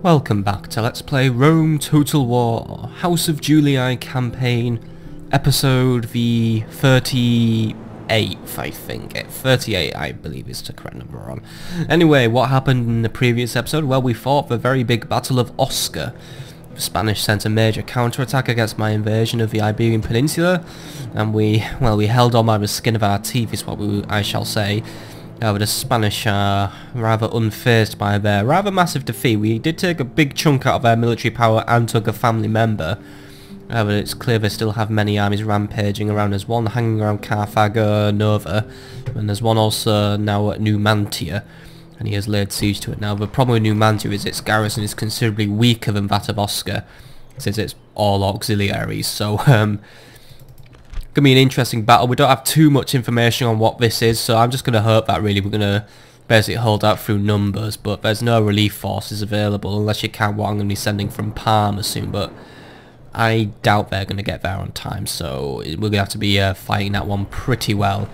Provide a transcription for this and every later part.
Welcome back to Let's Play Rome Total War House of Julii campaign, episode the 38th, I think. 38, I believe, is the correct number on. Anyway, what happened in the previous episode? Well, we fought the very big Battle of Osca. The Spanish sent a major counterattack against my invasion of the Iberian Peninsula, and we held on by the skin of our teeth, is what I shall say. But the Spanish are rather unfazed by their rather massive defeat. We did take a big chunk out of their military power and took a family member. But it's clear they still have many armies rampaging around. There's one hanging around Carthago Nova, and there's one also now at Numantia, and he has laid siege to it. Now the problem with Numantia is its garrison is considerably weaker than that of Osca, since it's all auxiliaries, so gonna be an interesting battle. We don't have too much information on what this is, so I'm just gonna hope that really we're gonna basically hold out through numbers, but there's no relief forces available unless you count what I'm gonna be sending from Parma soon, but I doubt they're gonna get there on time, so we're gonna have to be fighting that one pretty well.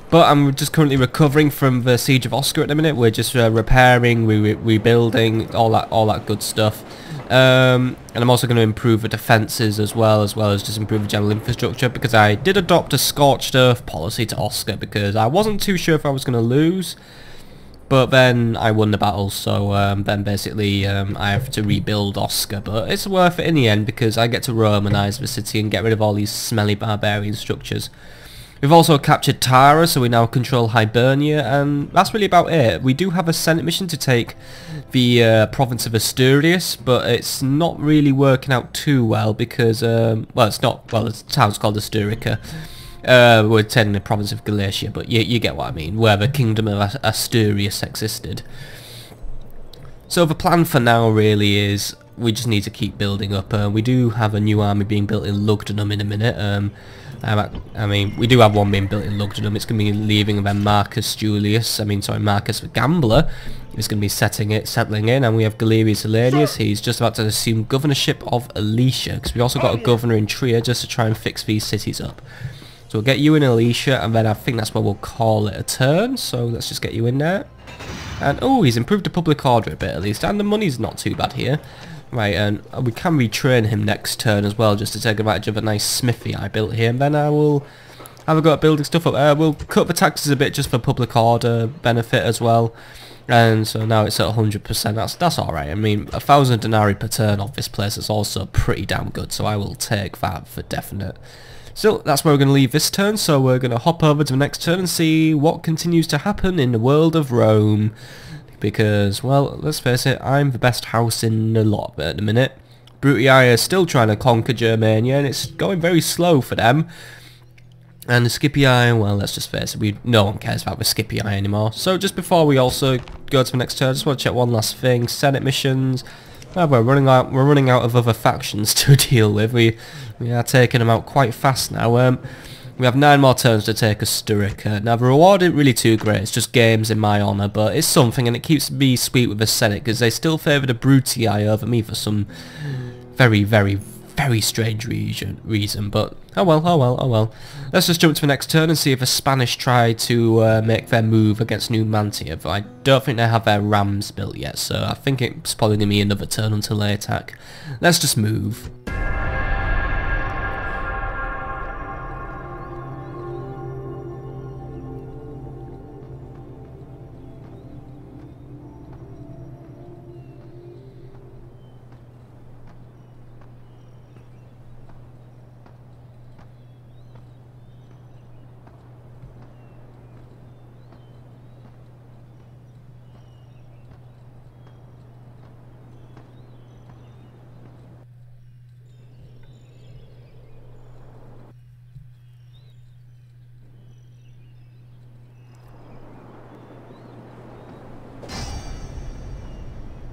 But I'm just currently recovering from the siege of Osca at the minute. We're just repairing, rebuilding, all that good stuff. And I'm also going to improve the defences as well as just improve the general infrastructure, because I did adopt a scorched earth policy to Osca because I wasn't too sure if I was going to lose, but then I won the battle, so then basically I have to rebuild Osca, but it's worth it in the end because I get to Romanise the city and get rid of all these smelly barbarian structures. We've also captured Tara, so we now control Hibernia, and that's really about it. We do have a Senate mission to take the province of Asturias, but it's not really working out too well because, well, the town's called Asturica. We're taking the province of Galicia, but you get what I mean, where the kingdom of Asturias existed. So the plan for now really is we just need to keep building up. We do have a new army being built in Lugdunum in a minute. I mean, we do have one being built in Lugdunum. It's going to be leaving, and then Marcus the Gambler is going to be settling in, and we have Galerius Elenius. He's just about to assume governorship of Alicia, because we also got a governor in Trier just to try and fix these cities up. So we'll get you in Alicia, and then I think that's where we'll call it a turn, so let's just get you in there. And oh, he's improved the public order a bit at least, and the money's not too bad here. Right, and we can retrain him next turn as well, just to take advantage of a nice smithy I built here, and then I will have a go at building stuff up. We'll cut the taxes a bit just for public order benefit as well, and so now it's at 100%. That's alright. I mean, 1,000 denarii per turn off this place is also pretty damn good, so I will take that for definite. So that's where we're going to leave this turn, so we're going to hop over to the next turn and see what continues to happen in the world of Rome. Because, well, let's face it, I'm the best house in the lot at the minute. Brutii are still trying to conquer Germania, and it's going very slow for them. And the Scipii, well, let's just face it, no one cares about the Scipii anymore. So just before we also go to the next turn, I just want to check one last thing. Senate missions. Well, we're running out of other factions to deal with. We are taking them out quite fast now. We have 9 more turns to take Asturica. Now the reward isn't really too great, it's just games in my honour, but it's something, and it keeps me sweet with the Senate, because they still favour the Brutii over me for some very, very, very strange reason, but oh well. Let's just jump to the next turn and see if the Spanish try to make their move against Numantia, but I don't think they have their rams built yet, so I think it's probably going to be another turn until they attack. Let's just move.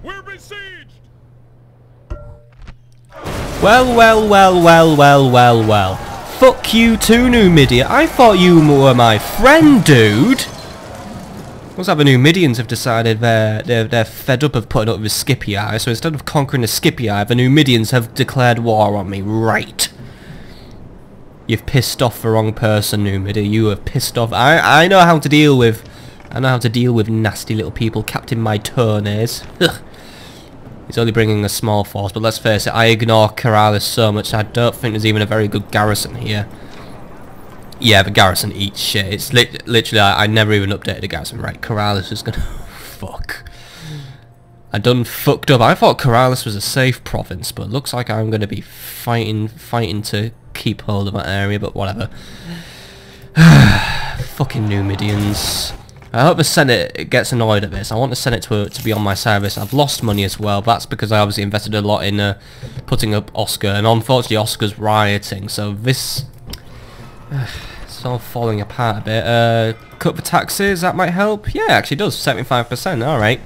We're besieged! Well. Fuck you too, Numidia. I thought you were my friend, dude. Looks like the Numidians have decided they're fed up of putting up with Scipii, so instead of conquering the Scipii, the Numidians have declared war on me. Right. You've pissed off the wrong person, Numidia. You have pissed off. I know how to deal with. I know how to deal with nasty little people. Captain my tourneys. He's only bringing a small force, but let's face it, I ignore Caralis so much I don't think there's even a very good garrison here. Yeah, the garrison eats shit. It's literally, I never even updated the garrison. Right, Caralis is gonna... Fuck. I done fucked up. I thought Caralis was a safe province, but looks like I'm gonna be fighting to keep hold of that area, but whatever. Fucking Numidians. I hope the Senate gets annoyed at this. I want the Senate to be on my side of this. I've lost money as well. That's because I obviously invested a lot in putting up Osca, and unfortunately Osca's rioting, so this... it's all falling apart a bit. Cut the taxes, that might help. Yeah, it actually does, 75%, alright.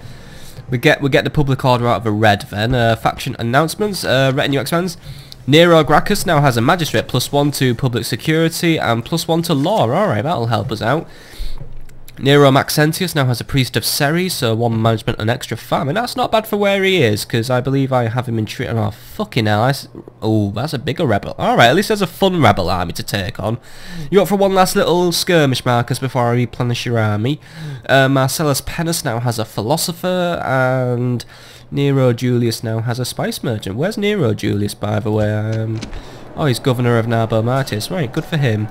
We get the public order out of the red then. Faction announcements, retinue expands. Nero Gracchus now has a magistrate, +1 to public security and +1 to law. Alright, that'll help us out. Nero Maxentius now has a priest of Ceres, so 1 management and extra farm, and that's not bad for where he is, because I believe I have him in treat. Oh, fucking hell. Oh, that's a bigger rebel. Alright, at least there's a fun rebel army to take on. You up for one last little skirmish, Marcus, before I replenish your army? Marcellus Pennus now has a philosopher, and Nero Julius now has a spice merchant. Where's Nero Julius, by the way? Oh, he's governor of Narbo Martis. Right, good for him.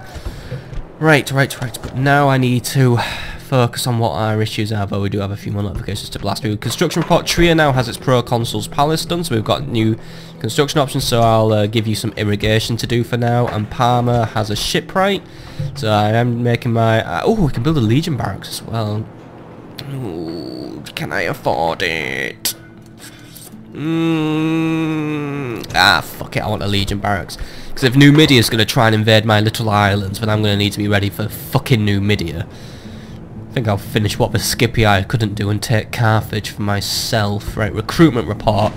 Right, but now I need to focus on what our issues are, though we do have a few more notifications to blast through. Construction report, Trier now has its Proconsul's Palace done, so we've got new construction options, so I'll give you some irrigation to do for now, and Parma has a shipwright, so I am making my... oh, we can build a Legion barracks as well. Ooh, can I afford it? Fuck it, I want a Legion barracks. Because if Numidia is going to try and invade my little islands, then I'm going to need to be ready for fucking Numidia. I think I'll finish what the Scipii I couldn't do and take Carthage for myself. Right, recruitment report.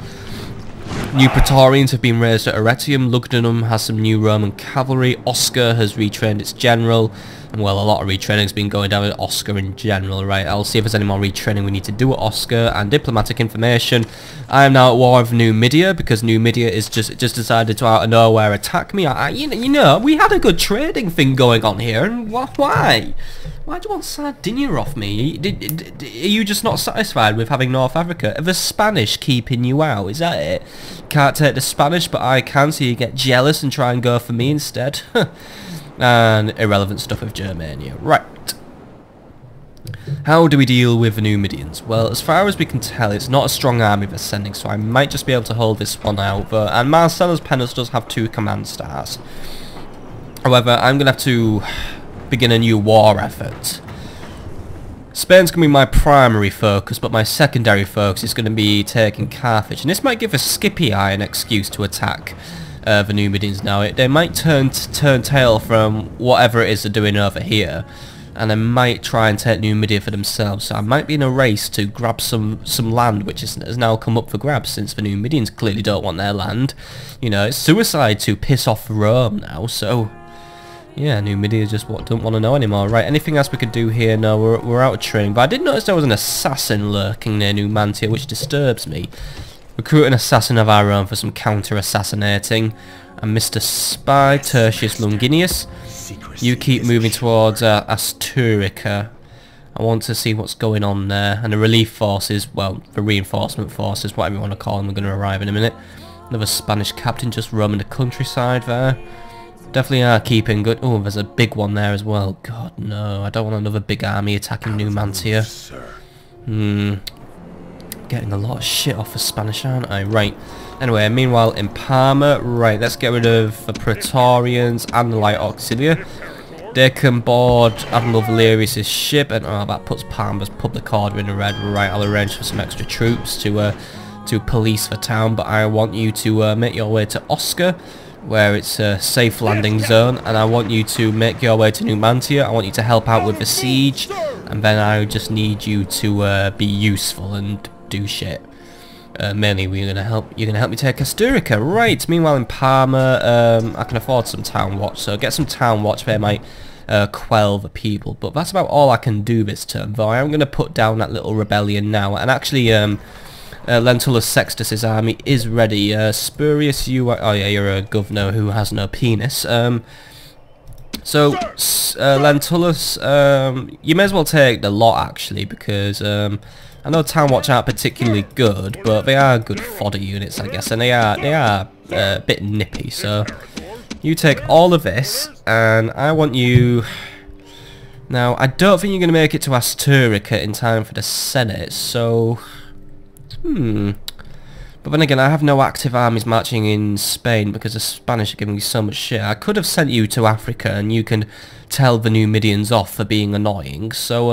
New Praetorians have been raised at Arretium. Lugdunum has some new Roman cavalry. Osca has retrained its general. And well, a lot of retraining has been going down at Osca in general, right? I'll see if there's any more retraining we need to do at Osca. And diplomatic information. I am now at war with Numidia because Numidia is just decided to out of nowhere attack me. You know, we had a good trading thing going on here, and why? Why do you want Sardinia off me? Are you just not satisfied with having North Africa? Are the Spanish keeping you out? Is that it? Can't take the Spanish, but I can, so you get jealous and try and go for me instead. And irrelevant stuff with Germania. Right. How do we deal with the Numidians? Well, as far as we can tell, it's not a strong army they're sending, so I might just be able to hold this one out. And Marcellus Pennus does have 2 command stars. However, I'm going to have to begin a new war effort. Spain's going to be my primary focus, but my secondary focus is going to be taking Carthage. And this might give the Scipii an excuse to attack the Numidians now. They might turn tail from whatever it is they're doing over here, and they might try and take Numidia for themselves. So I might be in a race to grab some land which has now come up for grabs, since the Numidians clearly don't want their land. You know, it's suicide to piss off Rome now, so yeah, Numidia just don't want to know anymore. Right, anything else we could do here? No, we're out of training, but I did notice there was an assassin lurking near Numantia, which disturbs me. Recruit an assassin of our own for some counter-assassinating. And Mr. Spy, Tertius Longinius, you keep moving towards Asturica. I want to see what's going on there. And the relief forces, well, the reinforcement forces, whatever you want to call them, are going to arrive in a minute. Another Spanish captain just roaming the countryside there. Definitely are keeping good. Oh, there's a big one there as well. God, no. I don't want another big army attacking Numantia. Getting a lot of shit off the Spanish, aren't I? Right. Anyway, meanwhile in Parma, right, let's get rid of the Praetorians and the Light Auxilia. They can board Admiral Valerius' ship, and oh, that puts Parma's public order in the red. Right, I'll arrange for some extra troops to police the town, but I want you to make your way to Osca, where it's a safe landing zone, and I want you to make your way to Numantia. I want you to help out with the siege, and then I just need you to be useful and do shit. Mainly you're gonna help me take Asturica. Right, meanwhile in Parma, I can afford some town watch, so get some town watch. They might quell the people, but that's about all I can do this turn, though I am gonna put down that little rebellion now. And actually Lentulus Sextus's army is ready. Spurius, oh yeah, you're a governor who has no penis. So, Lentulus, you may as well take the lot actually, because I know Town Watch aren't particularly good, but they are good fodder units, I guess, and they are a bit nippy. So, you take all of this, and I want you. Now, I don't think you're going to make it to Asturica in time for the Senate, so But then again, I have no active armies marching in Spain because the Spanish are giving me so much shit. I could have sent you to Africa and you can tell the Numidians off for being annoying. So,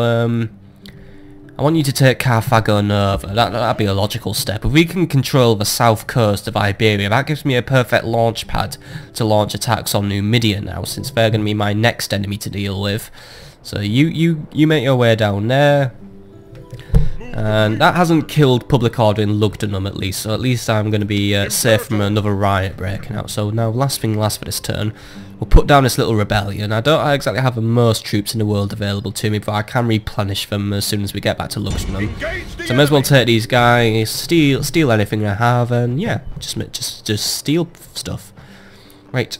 I want you to take Carthago Nova. That'd be a logical step. If we can control the south coast of Iberia, that gives me a perfect launch pad to launch attacks on Numidia now, since they're going to be my next enemy to deal with. So you make your way down there. And that hasn't killed public order in Lugdunum at least, so at least I'm going to be safe from another riot breaking out. So now, last thing last for this turn, we'll put down this little rebellion. I don't exactly have the most troops in the world available to me, but I can replenish them as soon as we get back to Lugdunum. So I may as well take these guys, steal anything I have, and yeah, just steal stuff. Right.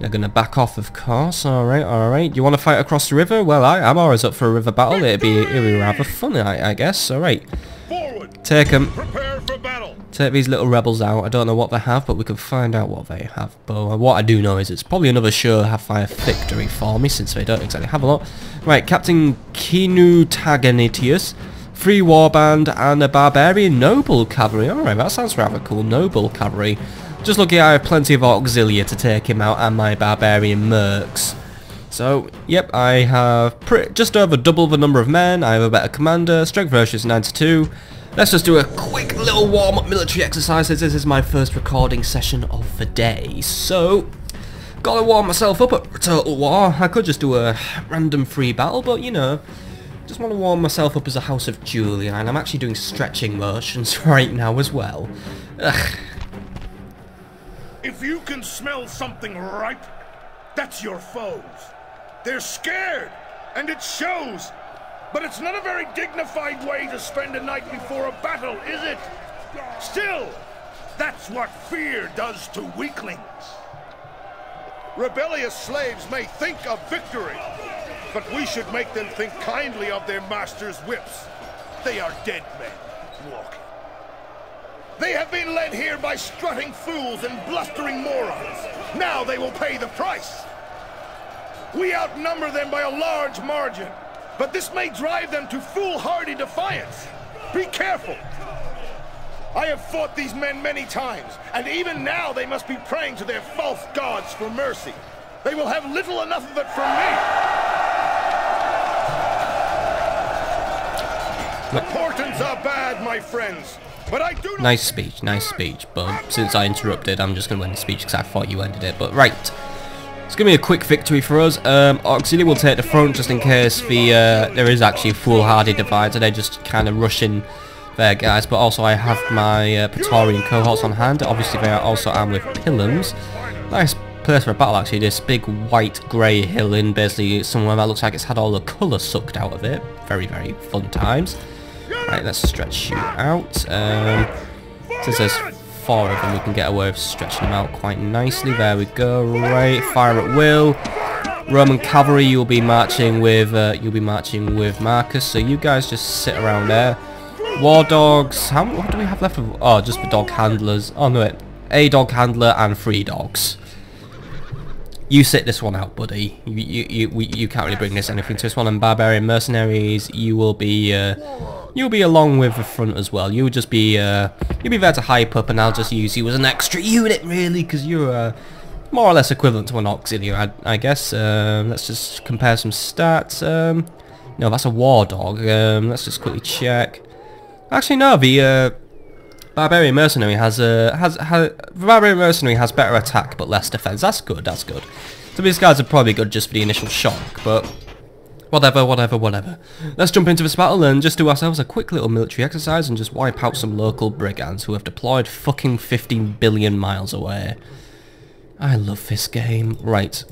They're going to back off, of course. Alright, alright. You want to fight across the river? Well, I'm always up for a river battle. It'd be rather fun, I guess. Alright. Take them. Take these little rebels out. I don't know what they have, but we can find out what they have. But what I do know is it's probably another sure have-fire victory for me, since they don't exactly have a lot. Right, Captain Kinu Taganitius, free warband, and a barbarian noble cavalry. Alright, that sounds rather cool. Noble cavalry. Just lucky I have plenty of auxilia to take him out and my barbarian mercs. So, yep, I have just over double the number of men, I have a better commander, strength ratio is 92. Let's just do a quick little warm-up military exercise, as this is my first recording session of the day. So, gotta warm myself up at Total War. I could just do a random free battle, but you know, just want to warm myself up as a House of Julian, and I'm actually doing stretching motions right now as well. Ugh. If you can smell something ripe, that's your foes. They're scared, and it shows. But it's not a very dignified way to spend a night before a battle, is it? Still, that's what fear does to weaklings. Rebellious slaves may think of victory, but we should make them think kindly of their masters' whips. They are dead men walking. They have been led here by strutting fools and blustering morons. Now they will pay the price. We outnumber them by a large margin, but this may drive them to foolhardy defiance. Be careful. I have fought these men many times, and even now they must be praying to their false gods for mercy. They will have little enough of it from me. The portents are bad, my friends. But I do nice speech, but since I interrupted, I'm just going to end the speech because I thought you ended it. But right, it's going to be a quick victory for us. Auxilia will take the front just in case there is actually a foolhardy divide, so they just kind of rush in there, guys. But also I have my Praetorian cohorts on hand. Obviously they are also armed with pillums. Nice place for a battle actually, this big white grey hill in basically somewhere that looks like it's had all the colour sucked out of it. Very, very fun times. Right, let's stretch you out. Since there's 4 of them, we can get away with stretching them out quite nicely. There we go. Right, fire at will. Roman cavalry, you'll be marching with Marcus. So you guys just sit around there. War dogs. What do we have left of? Oh, just the dog handlers. Oh no, wait. A dog handler and 3 dogs. You sit this one out, buddy. You can't really bring this anything to this one. And barbarian mercenaries, you'll be along with the front as well. You'll be there to hype up, and I'll just use you as an extra unit, really, because you're more or less equivalent to an auxiliary, I guess. Let's just compare some stats. No, that's a war dog. Let's just quickly check. Actually, no, the barbarian mercenary has better attack but less defense. That's good. That's good. So these guys are probably good just for the initial shock, but whatever. Let's jump into this battle and just do ourselves a quick little military exercise and just wipe out some local brigands who have deployed fucking 15 billion miles away. I love this game. Right.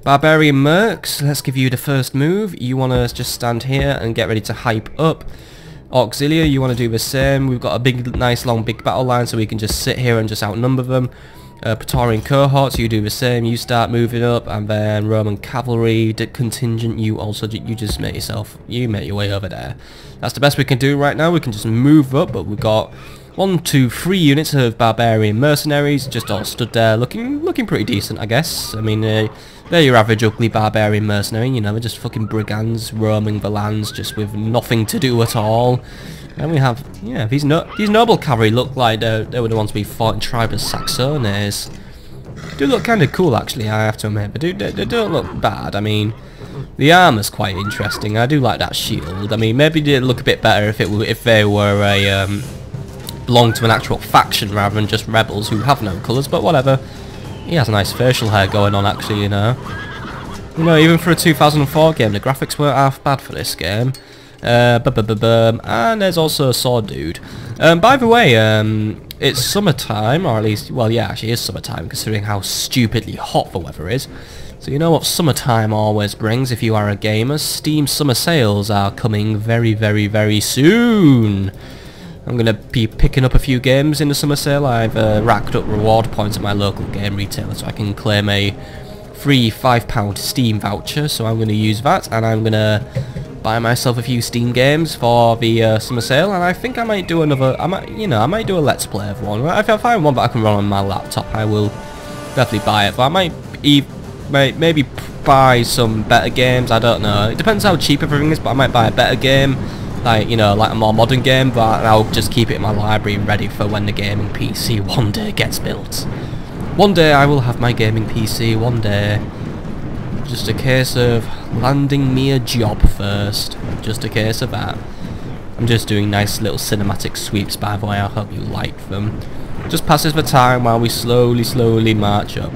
Barbarian mercs, let's give you the first move. You want to just stand here and get ready to hype up. Auxilia, you want to do the same. We've got a big, nice, long, big battle line, so we can just sit here and just outnumber them. Praetorian cohorts, you do the same, you start moving up, and then Roman cavalry contingent, you just make your way over there. That's the best we can do right now. We can just move up, but we've got 1, 2, 3 units of barbarian mercenaries just all stood there looking pretty decent, I guess. I mean, they're your average ugly barbarian mercenary, you know, they're just fucking brigands roaming the lands just with nothing to do at all. And we have, yeah, these noble cavalry look like they were the ones we fought in Tribe of Saxones. Do look kind of cool, actually, I have to admit, but they don't look bad. I mean, the armor's quite interesting. I do like that shield. I mean, maybe they'd look a bit better if they were belonged to an actual faction rather than just rebels who have no colours. But whatever. He has a nice facial hair going on, actually, you know. You know, even for a 2004 game, the graphics weren't half bad for this game. And there's also a sword dude. By the way, it's summertime, or at least, well, yeah, actually it is summertime, considering how stupidly hot the weather is. So you know what summertime always brings if you are a gamer? Steam summer sales are coming very, very, very soon. I'm going to be picking up a few games in the summer sale. I've racked up reward points at my local game retailer, so I can claim a free £5 Steam voucher, so I'm going to use that, and I'm going to buy myself a few Steam games for the summer sale, and I think I might do another, I might do a Let's Play of one. If I find one that I can run on my laptop, I will definitely buy it, but I might maybe buy some better games, I don't know. It depends how cheap everything is, but I might buy a better game, like, you know, like a more modern game, but I'll just keep it in my library ready for when the gaming PC one day gets built. One day I will have my gaming PC, one day. Just a case of landing me a job first. Just a case of that. I'm just doing nice little cinematic sweeps, by the way. I hope you like them. Just passes the time while we slowly march up.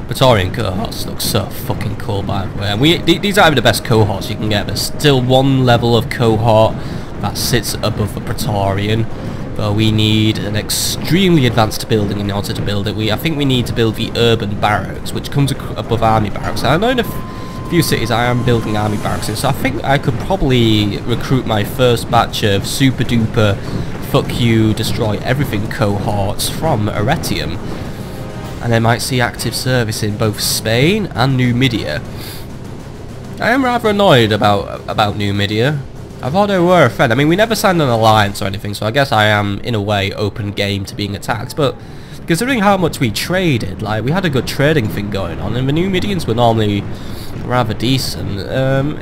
Praetorian cohorts look so fucking cool, by the way. And these are the best cohorts you can get. There's still one level of cohort that sits above the Praetorian. But we need an extremely advanced building in order to build it. I think we need to build the urban barracks, which comes above army barracks. I know in a few cities I am building army barracks, so I think I could probably recruit my first batch of super duper fuck you, destroy everything cohorts from Arretium. And they might see active service in both Spain and Numantia. I am rather annoyed about Numantia. I thought they were a friend. I mean, we never signed an alliance or anything, so I guess I am, in a way, open game to being attacked. But considering how much we traded, like, we had a good trading thing going on, and the Numidians were normally rather decent.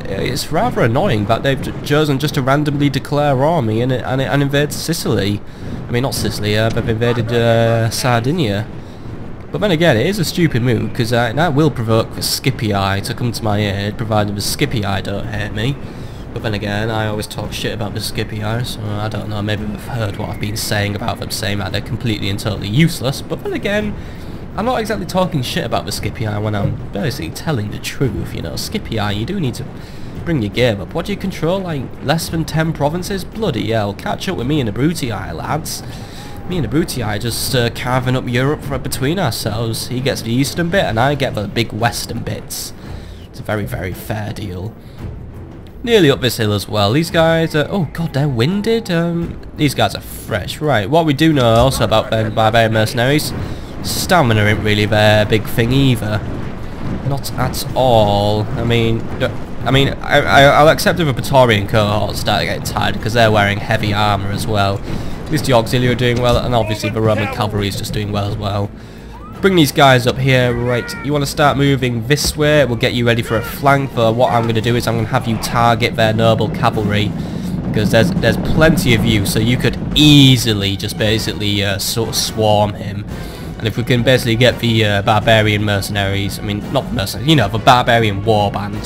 It's rather annoying that they've chosen just to randomly declare army and invade Sicily. I mean, not Sicily, they've invaded Sardinia. But then again, it is a stupid move, because that will provoke the Scipii to come to my aid, provided the Scipii don't hate me. But then again, I always talk shit about the Scipii, so I don't know, maybe they've heard what I've been saying about them, saying that they're completely and totally useless. But then again, I'm not exactly talking shit about the Scipii when I'm basically telling the truth, you know. Scipii, you do need to bring your game up. What do you control, like, less than 10 provinces? Bloody hell, catch up with me and the Brutii, lads. Me and the Brutii just carving up Europe between ourselves. He gets the eastern bit and I get the big western bits. It's a very, very fair deal. Nearly up this hill as well. These guys are... Oh god, they're winded. These guys are fresh. Right, what we do know also about barbarian mercenaries, stamina ain't really their big thing either. Not at all. I mean, I'll accept if a Praetorian cohort start getting tired because they're wearing heavy armour as well. At least the auxiliary are doing well, and obviously the Roman cavalry is just doing well as well. Bring these guys up here. Right, you want to start moving this way, we'll get you ready for a flank. But what I'm going to do is I'm going to have you target their noble cavalry, because there's plenty of you, so you could easily just basically sort of swarm him. And if we can basically get the barbarian mercenaries, I mean not mercenaries, you know, the barbarian warband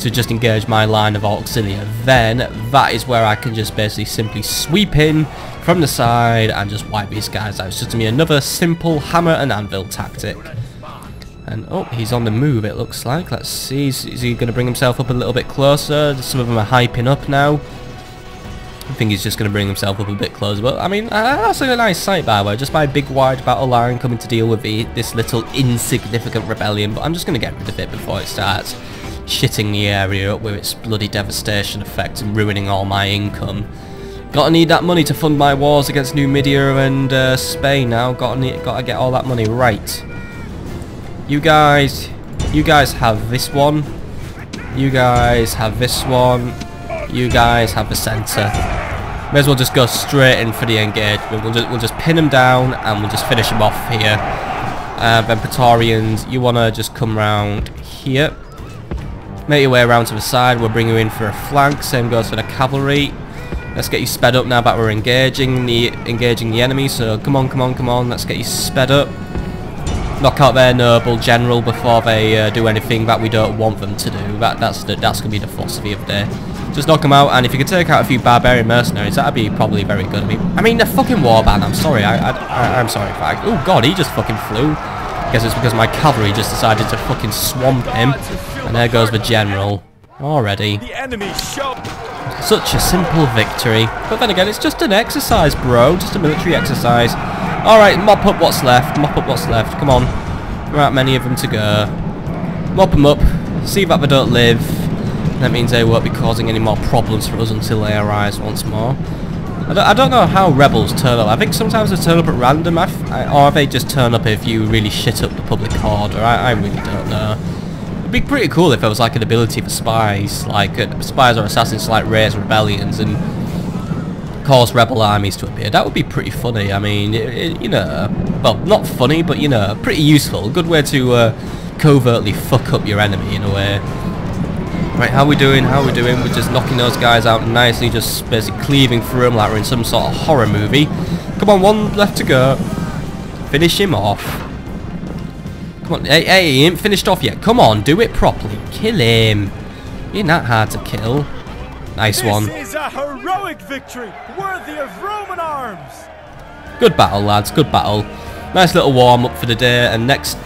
to just engage my line of auxiliary, then that is where I can just basically simply sweep in from the side and just wipe these guys out. It's just going to be another simple hammer and anvil tactic. And oh, he's on the move, it looks like. Let's see, is he going to bring himself up a little bit closer? Some of them are hyping up now. I think he's just going to bring himself up a bit closer. But I mean, that's a nice sight, by the way. Just my big wide battle line coming to deal with this little insignificant rebellion. But I'm just going to get rid of it before it starts shitting the area up with its bloody devastation effect and ruining all my income. Gotta need that money to fund my wars against Numantia and Spain now. Gotta get all that money. Right. You guys have this one. You guys have this one. You guys have the centre. May as well just go straight in for the engagement. We'll just pin them down and we'll just finish them off here. Then Praetorians, you wanna just come round here. Make your way around to the side. We'll bring you in for a flank. Same goes for the cavalry. Let's get you sped up now that we're engaging the enemy. So come on. Let's get you sped up. Knock out their noble general before they do anything that we don't want them to do. That's gonna be the philosophy of the day. Just knock them out, and if you could take out a few barbarian mercenaries, that'd be probably very good. I mean, the fucking warband. I'm sorry. I'm sorry. Oh god, he just fucking flew. Guess it's because my cavalry just decided to fucking swamp him, and there goes the general already. The enemy show. Such a simple victory. But then again, it's just an exercise, bro. Just a military exercise. Alright, mop up what's left. Come on. There aren't many of them to go. Mop them up. See that they don't live. That means they won't be causing any more problems for us until they arise once more. I don't know how rebels turn up. I think sometimes they turn up at random, or they just turn up if you really shit up the public order. I really don't know. It'd be pretty cool if there was like an ability for spies, like spies or assassins to like raise rebellions and cause rebel armies to appear. That would be pretty funny. I mean, you know, well, not funny, but you know, pretty useful. A good way to covertly fuck up your enemy in a way. Right, how we doing? We're just knocking those guys out nicely, just basically cleaving through them like we're in some sort of horror movie. Come on, one left to go. Finish him off. Come on, hey, he ain't finished off yet. Come on, do it properly. Kill him. He ain't that hard to kill. Nice one. This is a heroic victory, worthy of Roman arms. Good battle, lads. Good battle. Nice little warm up for the day. And next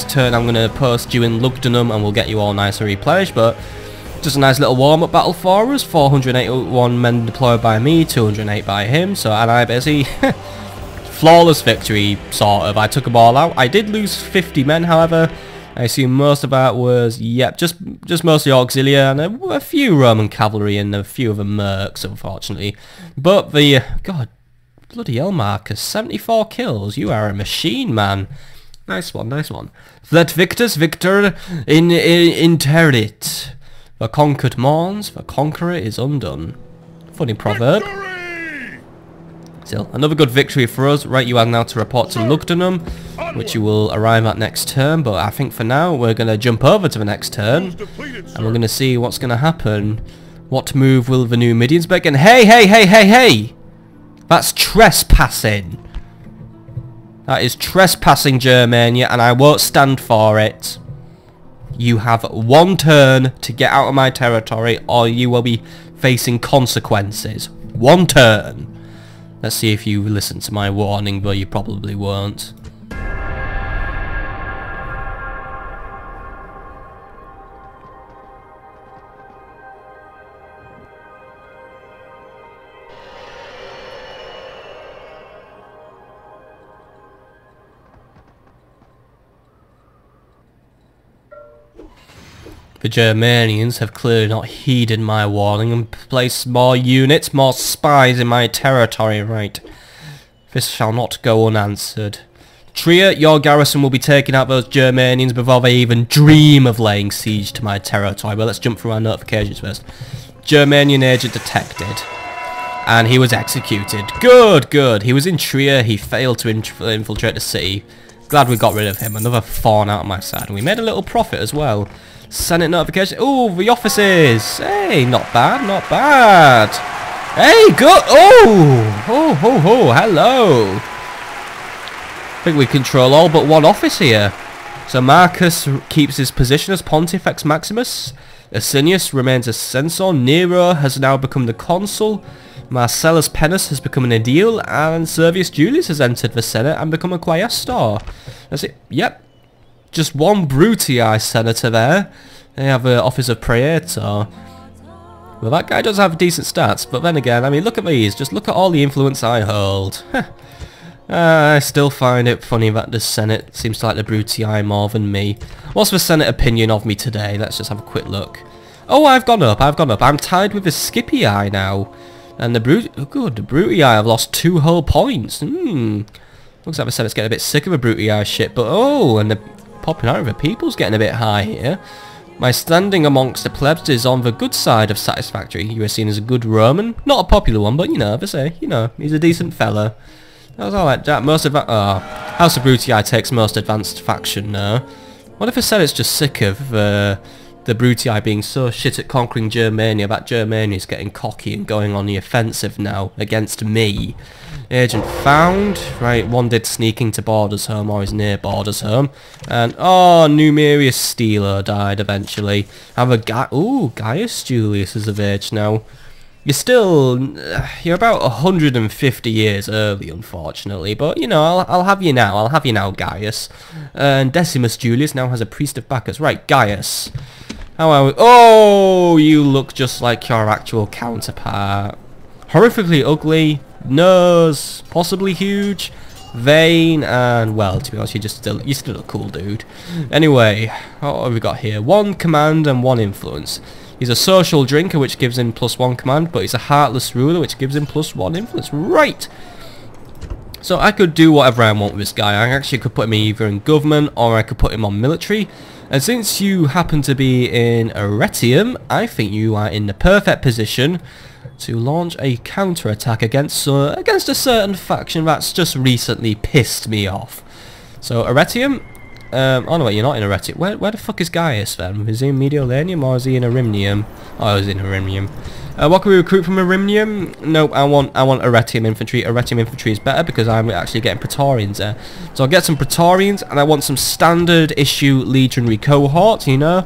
turn, I'm gonna post you in Lugdunum, and we'll get you all nice and replenished. But just a nice little warm up battle for us. 481 men deployed by me, 208 by him. So, and I basically flawless victory, sort of. I took them all out. I did lose 50 men, however. I assume most of that was, yep, just mostly auxiliary and a few Roman cavalry and a few of the mercs, unfortunately. But the, god, bloody hell, Marcus, 74 kills. You are a machine, man. Nice one, nice one. Let victus victor interit. The conquered mourns, the conqueror is undone. Funny proverb. Still, another good victory for us. Right, you are now to report to Lugdunum, which you will arrive at next turn. But I think for now, we're going to jump over to the next turn. And we're going to see what's going to happen. What move will the Numidians make? And hey! That's trespassing. That is trespassing, Germania, and I won't stand for it. You have one turn to get out of my territory, or you will be facing consequences. One turn. Let's see if you listen to my warning, but you probably won't. The Germanians have clearly not heeded my warning and placed more units, more spies in my territory. Right. This shall not go unanswered. Trier, your garrison will be taking out those Germanians before they even dream of laying siege to my territory. But let's jump through our notifications first. Germanian agent detected. And he was executed. Good. He was in Trier. He failed to infiltrate the city. Glad we got rid of him. Another thorn out of my side. And we made a little profit as well. Senate notification. Oh, the offices. Hey, not bad. Hey, good. Oh, hello. I think we control all but one office here. So Marcus keeps his position as Pontifex Maximus. Asinius remains as censor. Nero has now become the consul. Marcellus Pennus has become an aedile. And Servius Julius has entered the Senate and become a quaestor. That's it. Yep. Just one Brutii senator there. They have an office of praetor. Well, that guy does have decent stats, but then again, I mean, look at these. Just look at all the influence I hold. I still find it funny that the Senate seems to like the Brutii more than me. What's the Senate opinion of me today? Let's just have a quick look. Oh, I've gone up. I'm tied with the Scipii now. And the Brutii have lost 2 whole points. Looks like the Senate's getting a bit sick of a Brutii shit, but oh, and the popularity of the people's getting a bit high here. My standing amongst the plebs is on the good side of satisfactory. You are seen as a good Roman. Not a popular one, but you know, they say, you know, he's a decent fella. That was alright. House of Brutii takes most advanced faction now. What if the Senate's just sick of the Brutii being so shit at conquering Germania that Germania's getting cocky and going on the offensive now against me? Agent found. Right, one did sneaking to Borders Home, or is near Borders Home. And, oh, Numerius Steeler died eventually. Have a guy. Ooh, Gaius Julius is of age now. You're about 150 years early, unfortunately. But, you know, I'll have you now. I'll have you now, Gaius. And Decimus Julius now has a priest of Bacchus. Right, Gaius. How are we? Oh, you look just like your actual counterpart. Horrifically ugly. Nose, possibly huge, vain, and well, to be honest, you're still a cool dude. Anyway, what have we got here? 1 command and 1 influence. He's a social drinker, which gives him +1 command, but he's a heartless ruler, which gives him +1 influence. Right. So I could do whatever I want with this guy. I actually could put him either in government or I could put him on military. And since you happen to be in Arretium, I think you are in the perfect position to launch a counter-attack against a certain faction that's just recently pissed me off. So Arretium, oh no wait, you're not in Arretium. Where the fuck is Gaius then? Is he in Mediolanium or is he in Arimnium? Oh, he's in Arimnium. What can we recruit from Arimnium? Nope, I want Arretium infantry. Arretium infantry is better because I'm actually getting Praetorians there. So I'll get some Praetorians and I want some standard issue legionary cohorts, you know.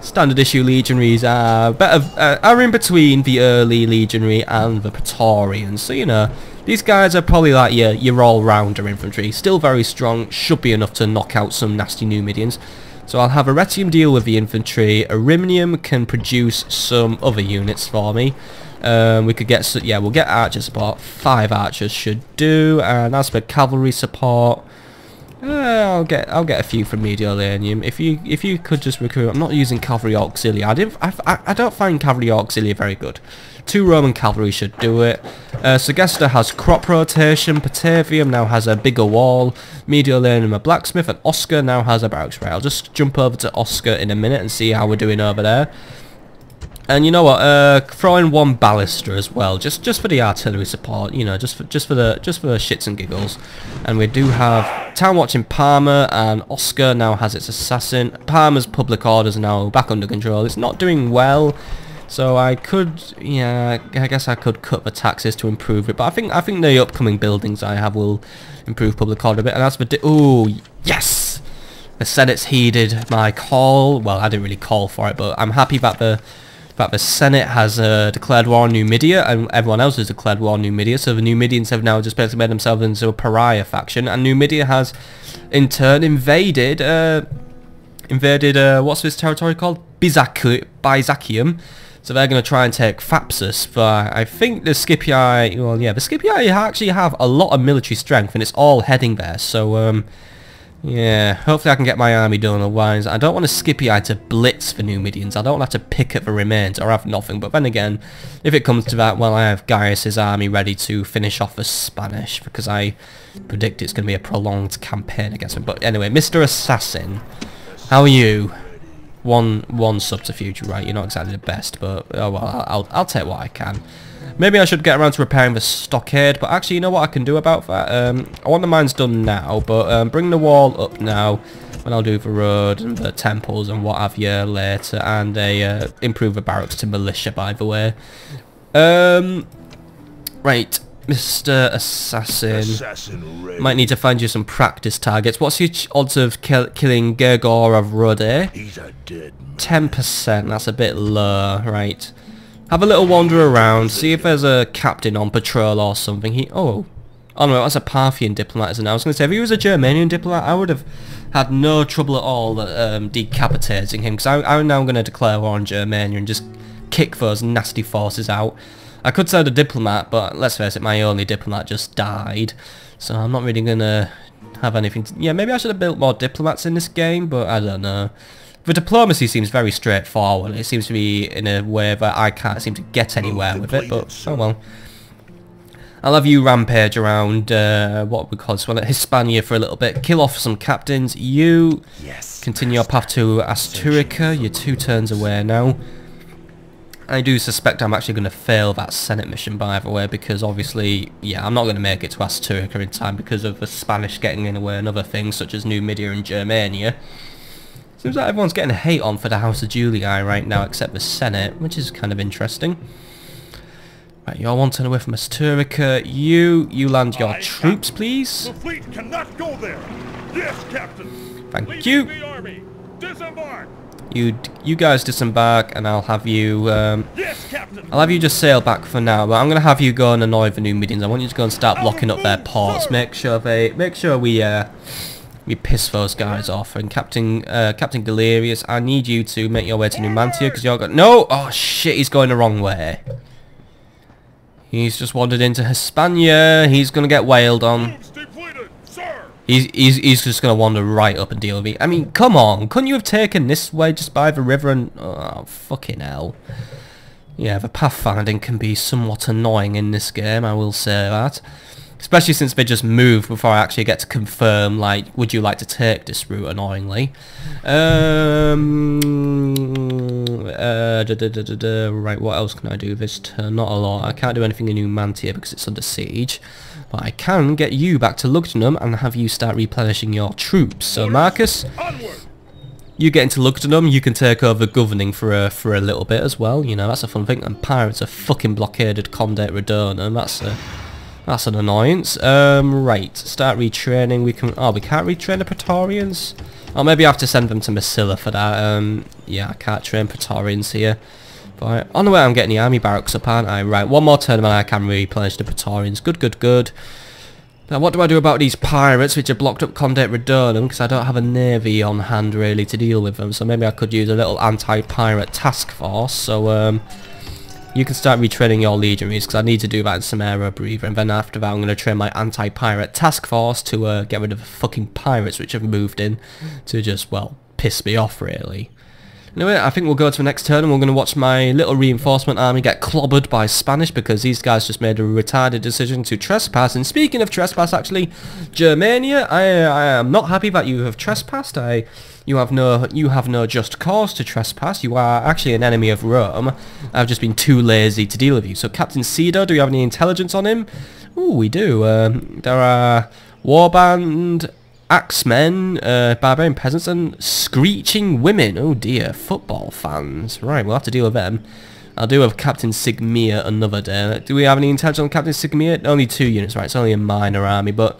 Standard issue legionaries are in between the early legionary and the Praetorians. So, you know, these guys are probably like your all-rounder infantry. Still very strong, should be enough to knock out some nasty Numidians. So I'll have Arretium deal with the infantry. Arimnium can produce some other units for me. We could get, we'll get archer support. 5 archers should do. And as for cavalry support, I'll get a few from Mediolanium. If you could just recruit. I'm not using cavalry auxilia. I don't find cavalry auxilia very good. 2 Roman cavalry should do it. Segesta has crop rotation. Patavium now has a bigger wall. Mediolanium a blacksmith, and Osca now has a barracks. Right, I'll just jump over to Osca in a minute and see how we're doing over there. And you know what? Throw in 1 ballista as well, just for the artillery support. You know, just for the shits and giggles. And we do have town watch in Parma, and Osca now has its assassin. Parma's public orders are now back under control. It's not doing well, so I could, I guess I could cut the taxes to improve it. But I think the upcoming buildings I have will improve public order a bit. And as for oh yes, the Senate's heeded my call. Well, I didn't really call for it, but I'm happy that the Senate has declared war on Numidia, and everyone else has declared war on Numidia, so the Numidians have now just basically made themselves into a pariah faction, and Numidia has, in turn, invaded, what's this territory called? Byzacium, so they're going to try and take Thapsus, but I think the Scipii, well, yeah, the Scipii actually have a lot of military strength, and it's all heading there, so, yeah, hopefully I can get my army done, otherwise I don't want a Scipii to blitz the Numidians. I don't want to have to pick at the remains or have nothing, but then again, if it comes to that, well, I have Gaius' army ready to finish off the Spanish, because I predict it's going to be a prolonged campaign against them. But anyway, Mr. Assassin, how are you? One subterfuge, right, you're not exactly the best, but, oh well, I'll take what I can. Maybe I should get around to repairing the stockade, but actually, you know what I can do about that? I want the mines done now, but bring the wall up now, and I'll do the road and the temples and what have you later, and improve the barracks to militia, by the way. Right, Mr. Assassin, might need to find you some practice targets. What's your odds of killing Gergor of Rode? He's a dead man. 10%, that's a bit low, right. Have a little wander around, see if there's a captain on patrol or something. Oh no, that's a Parthian diplomat, isn't it? I was going to say, if he was a Germanian diplomat, I would have had no trouble at all decapitating him, because I'm now going to declare war on Germania and just kick those nasty forces out. I could send a diplomat, but let's face it, my only diplomat just died, so I'm not really going to have anything to, yeah, maybe I should have built more diplomats in this game, but I don't know. The diplomacy seems very straightforward. It seems to be in a way that I can't seem to get anywhere with it, but oh well. I'll have you rampage around, what we call this one, Hispania for a little bit. Kill off some captains. You continue your path to Asturica. You're 2 turns away now. I do suspect I'm actually going to fail that Senate mission, by the way, because obviously, yeah, I'm not going to make it to Asturica in time because of the Spanish getting in the way and other things such as Numantia and Germania. Seems like everyone's getting hate on for the House of Julii right now except the Senate, which is kind of interesting. Right, you're 1 turn away from Asturica. You land your troops, please. The fleet cannot go there. Yes, Captain. Thank you. The army. Disembark. You guys disembark, and I'll have you. Yes, Captain. I'll have you just sail back for now. But I'm gonna have you go and annoy the Numidians. I want you to go and start blocking up their ports. Make sure we piss those guys off. And Captain Galerius, I need you to make your way to Numantia because you're going. No, oh shit, he's going the wrong way. He's just wandered into Hispania. He's gonna get wailed on. He's just gonna wander right up and deal with me. I mean, come on, couldn't you have taken this way just by the river and oh fucking hell. Yeah, the pathfinding can be somewhat annoying in this game, I will say that. Especially since they just moved before I actually get to confirm, like, would you like to take this route, annoyingly. Right, what else can I do this turn? Not a lot. I can't do anything in Numantia because it's under siege. But I can get you back to Lugdunum and have you start replenishing your troops. So, Marcus, you get into Lugdunum, you can take over governing for a little bit as well. You know, that's a fun thing. And pirates are fucking blockaded Condate Redonum. That's an annoyance. Right, start retraining. We can't retrain the Praetorians. Or maybe I have to send them to Massilla for that. Yeah, I can't train Praetorians here. But on the way I'm getting the army barracks up, aren't I? Right, one more turn and I can replenish the Praetorians. Good, good, good. Now what do I do about these pirates which have blocked up Condate Redonum? Because I don't have a navy on hand really to deal with them. So maybe I could use a little anti-pirate task force. So you can start retraining your legionaries because I need to do that in Samara Breather, and then after that I'm going to train my anti-pirate task force to get rid of the fucking pirates which have moved in to just, well, piss me off really. Anyway, I think we'll go to the next turn and we're going to watch my little reinforcement army get clobbered by Spanish because these guys just made a retarded decision to trespass. And speaking of trespass, actually, Germania, I am not happy that you have trespassed. You have no just cause to trespass. You are actually an enemy of Rome. I've just been too lazy to deal with you. So Captain Cedo, do we have any intelligence on him? Ooh, we do. There are warband, axemen, barbarian peasants, and screeching women. Oh dear, football fans. Right, we'll have to deal with them. I'll do with Captain Sigmia another day. Do we have any intelligence on Captain Sigmia? Only 2 units, right? It's only a minor army, but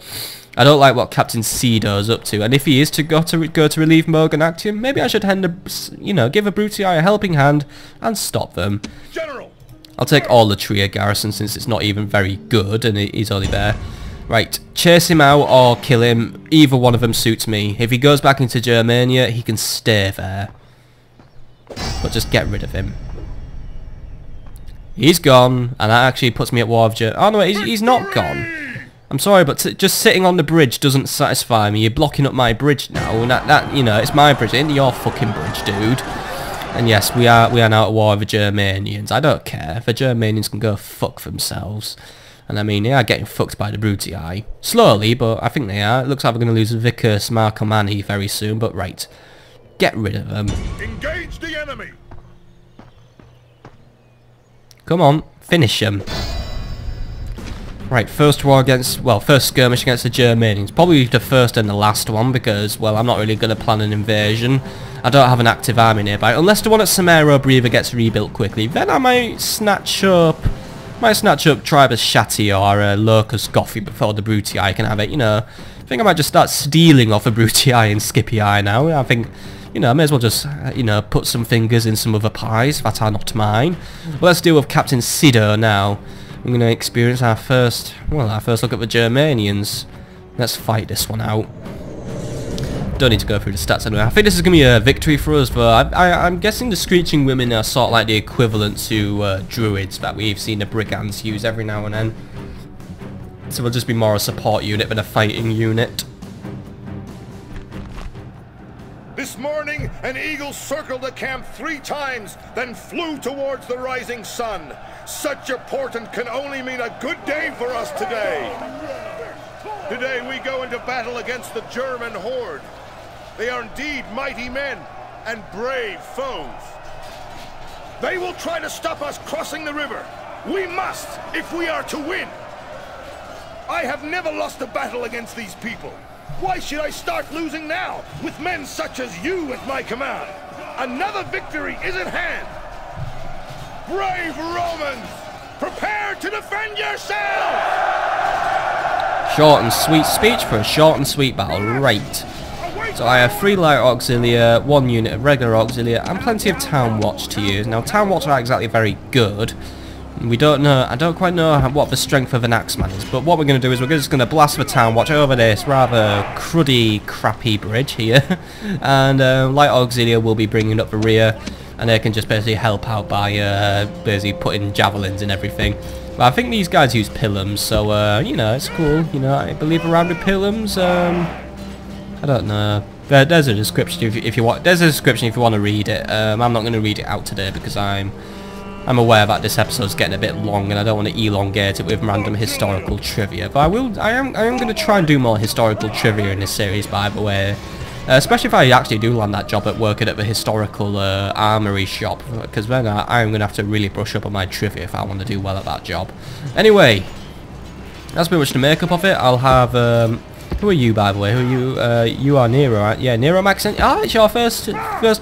I don't like what Captain Cedo's up to. And if he is to go to relieve Morgan Actium, maybe I should give a Brutii a helping hand and stop them. General. I'll take all the Trier garrison since it's not even very good and he's only there. Right, chase him out or kill him. Either one of them suits me. If he goes back into Germania, he can stay there. But just get rid of him. He's gone, and that actually puts me at war with Germany. Oh no, he's not gone. I'm sorry, but just sitting on the bridge doesn't satisfy me. You're blocking up my bridge now, and that you know, it's my bridge, it ain't your fucking bridge, dude. And yes, we are now at war with the Germanians. I don't care. The Germanians can go fuck themselves. And I mean, they are getting fucked by the Brutii. Slowly, but I think they are. It looks like we're going to lose Vicus Marcomanni very soon, but right. Get rid of them. Engage the enemy. Come on, finish them. Right, first skirmish against the Germanians. Probably the first and the last one because, well, I'm not really going to plan an invasion. I don't have an active army nearby. Unless the one at Samara Breather gets rebuilt quickly. Then I might snatch up Tribus Shatti or Locus Gothy before the Brutii can have it, you know. I think I might just start stealing off of Brutii and Scipii now. I think, you know, I may as well just, put some fingers in some other pies that are not mine. Well, let's deal with Captain Cedo now. I'm going to experience our first look at the Germanians. Let's fight this one out. Don't need to go through the stats anyway. I think this is going to be a victory for us, but I'm guessing the Screeching Women are sort of like the equivalent to Druids that we've seen the Brigands use every now and then. So we'll just be more a support unit than a fighting unit. This This morning, an eagle circled the camp 3 times, then flew towards the rising sun. Such a portent can only mean a good day for us today. Today we go into battle against the German horde. They are indeed mighty men and brave foes. They will try to stop us crossing the river. We must, if we are to win. I have never lost a battle against these people. Why should I start losing now, with men such as you at my command? Another victory is at hand. Brave Romans, prepare to defend yourselves! Short and sweet speech for a short and sweet battle. Right. So I have 3 light auxiliary, 1 unit of regular auxiliary, and plenty of town watch to use. Now, town watch are exactly very good. We don't know, I don't quite know what the strength of an axeman is, but what we're going to do is we're just going to blast the town watch over this rather cruddy, crappy bridge here, and light auxiliary will be bringing up the rear, and they can just basically help out by basically putting javelins and everything. But I think these guys use pilums, so you know, it's cool. You know, I believe around with pilums. I don't know. There's a description if you want. There's a description if you want to read it. I'm not going to read it out today because I'm aware that this episode's getting a bit long and I don't want to elongate it with random historical trivia. But I am going to try and do more historical trivia in this series, by the way. Especially if I actually do land that job at working at the historical armory shop, because then I'm going to have to really brush up on my trivia if I want to do well at that job. Anyway, that's pretty much the makeup of it. I'll have... who are you, by the way? Who are you? You are Nero, right? Yeah, Nero Maxentius. Ah, it's your first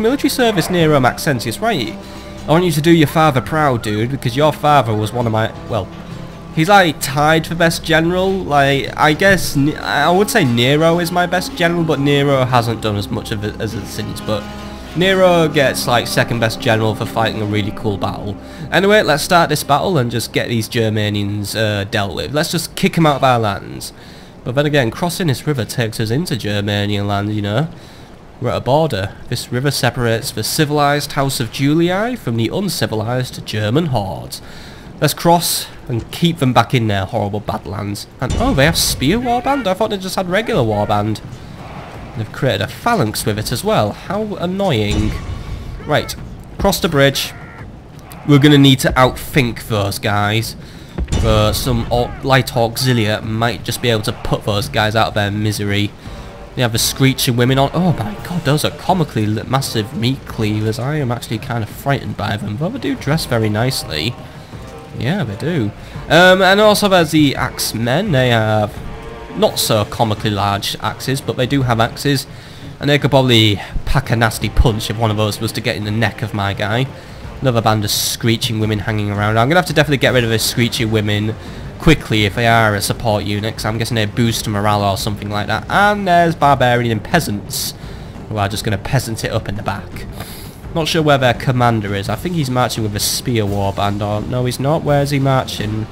military service, Nero Maxentius, right? I want you to do your father proud, dude, because your father was one of my... Well, he's like tied for best general. Like, I guess I would say Nero is my best general, but Nero hasn't done as much of it as it since. But Nero gets like second best general for fighting a really cool battle. Anyway, let's start this battle and just get these Germanians dealt with. Let's just kick them out of our lands. But then again, crossing this river takes us into Germanian land, you know. We're at a border. This river separates the civilized House of Julii from the uncivilized German hordes. Let's cross and keep them back in their horrible badlands. And oh, they have spear warband? I thought they just had regular warband. They've created a phalanx with it as well. How annoying. Right, cross the bridge. We're going to need to outthink those guys. Some light auxiliary might just be able to put those guys out of their misery. They have the screeching women on. Oh my god, those are comically massive meat cleavers. I am actually kind of frightened by them, but they do dress very nicely. Yeah, they do. And also there's the axemen. They have not so comically large axes, but they do have axes. And they could probably pack a nasty punch if one of those was to get in the neck of my guy. Another band of screeching women hanging around. I'm going to have to definitely get rid of the screeching women quickly if they are a support unit, because I'm guessing they boost morale or something like that. And there's barbarian and peasants, who are just going to peasant it up in the back. Not sure where their commander is. I think he's marching with a spear warband, or no, he's not. Where's he marching?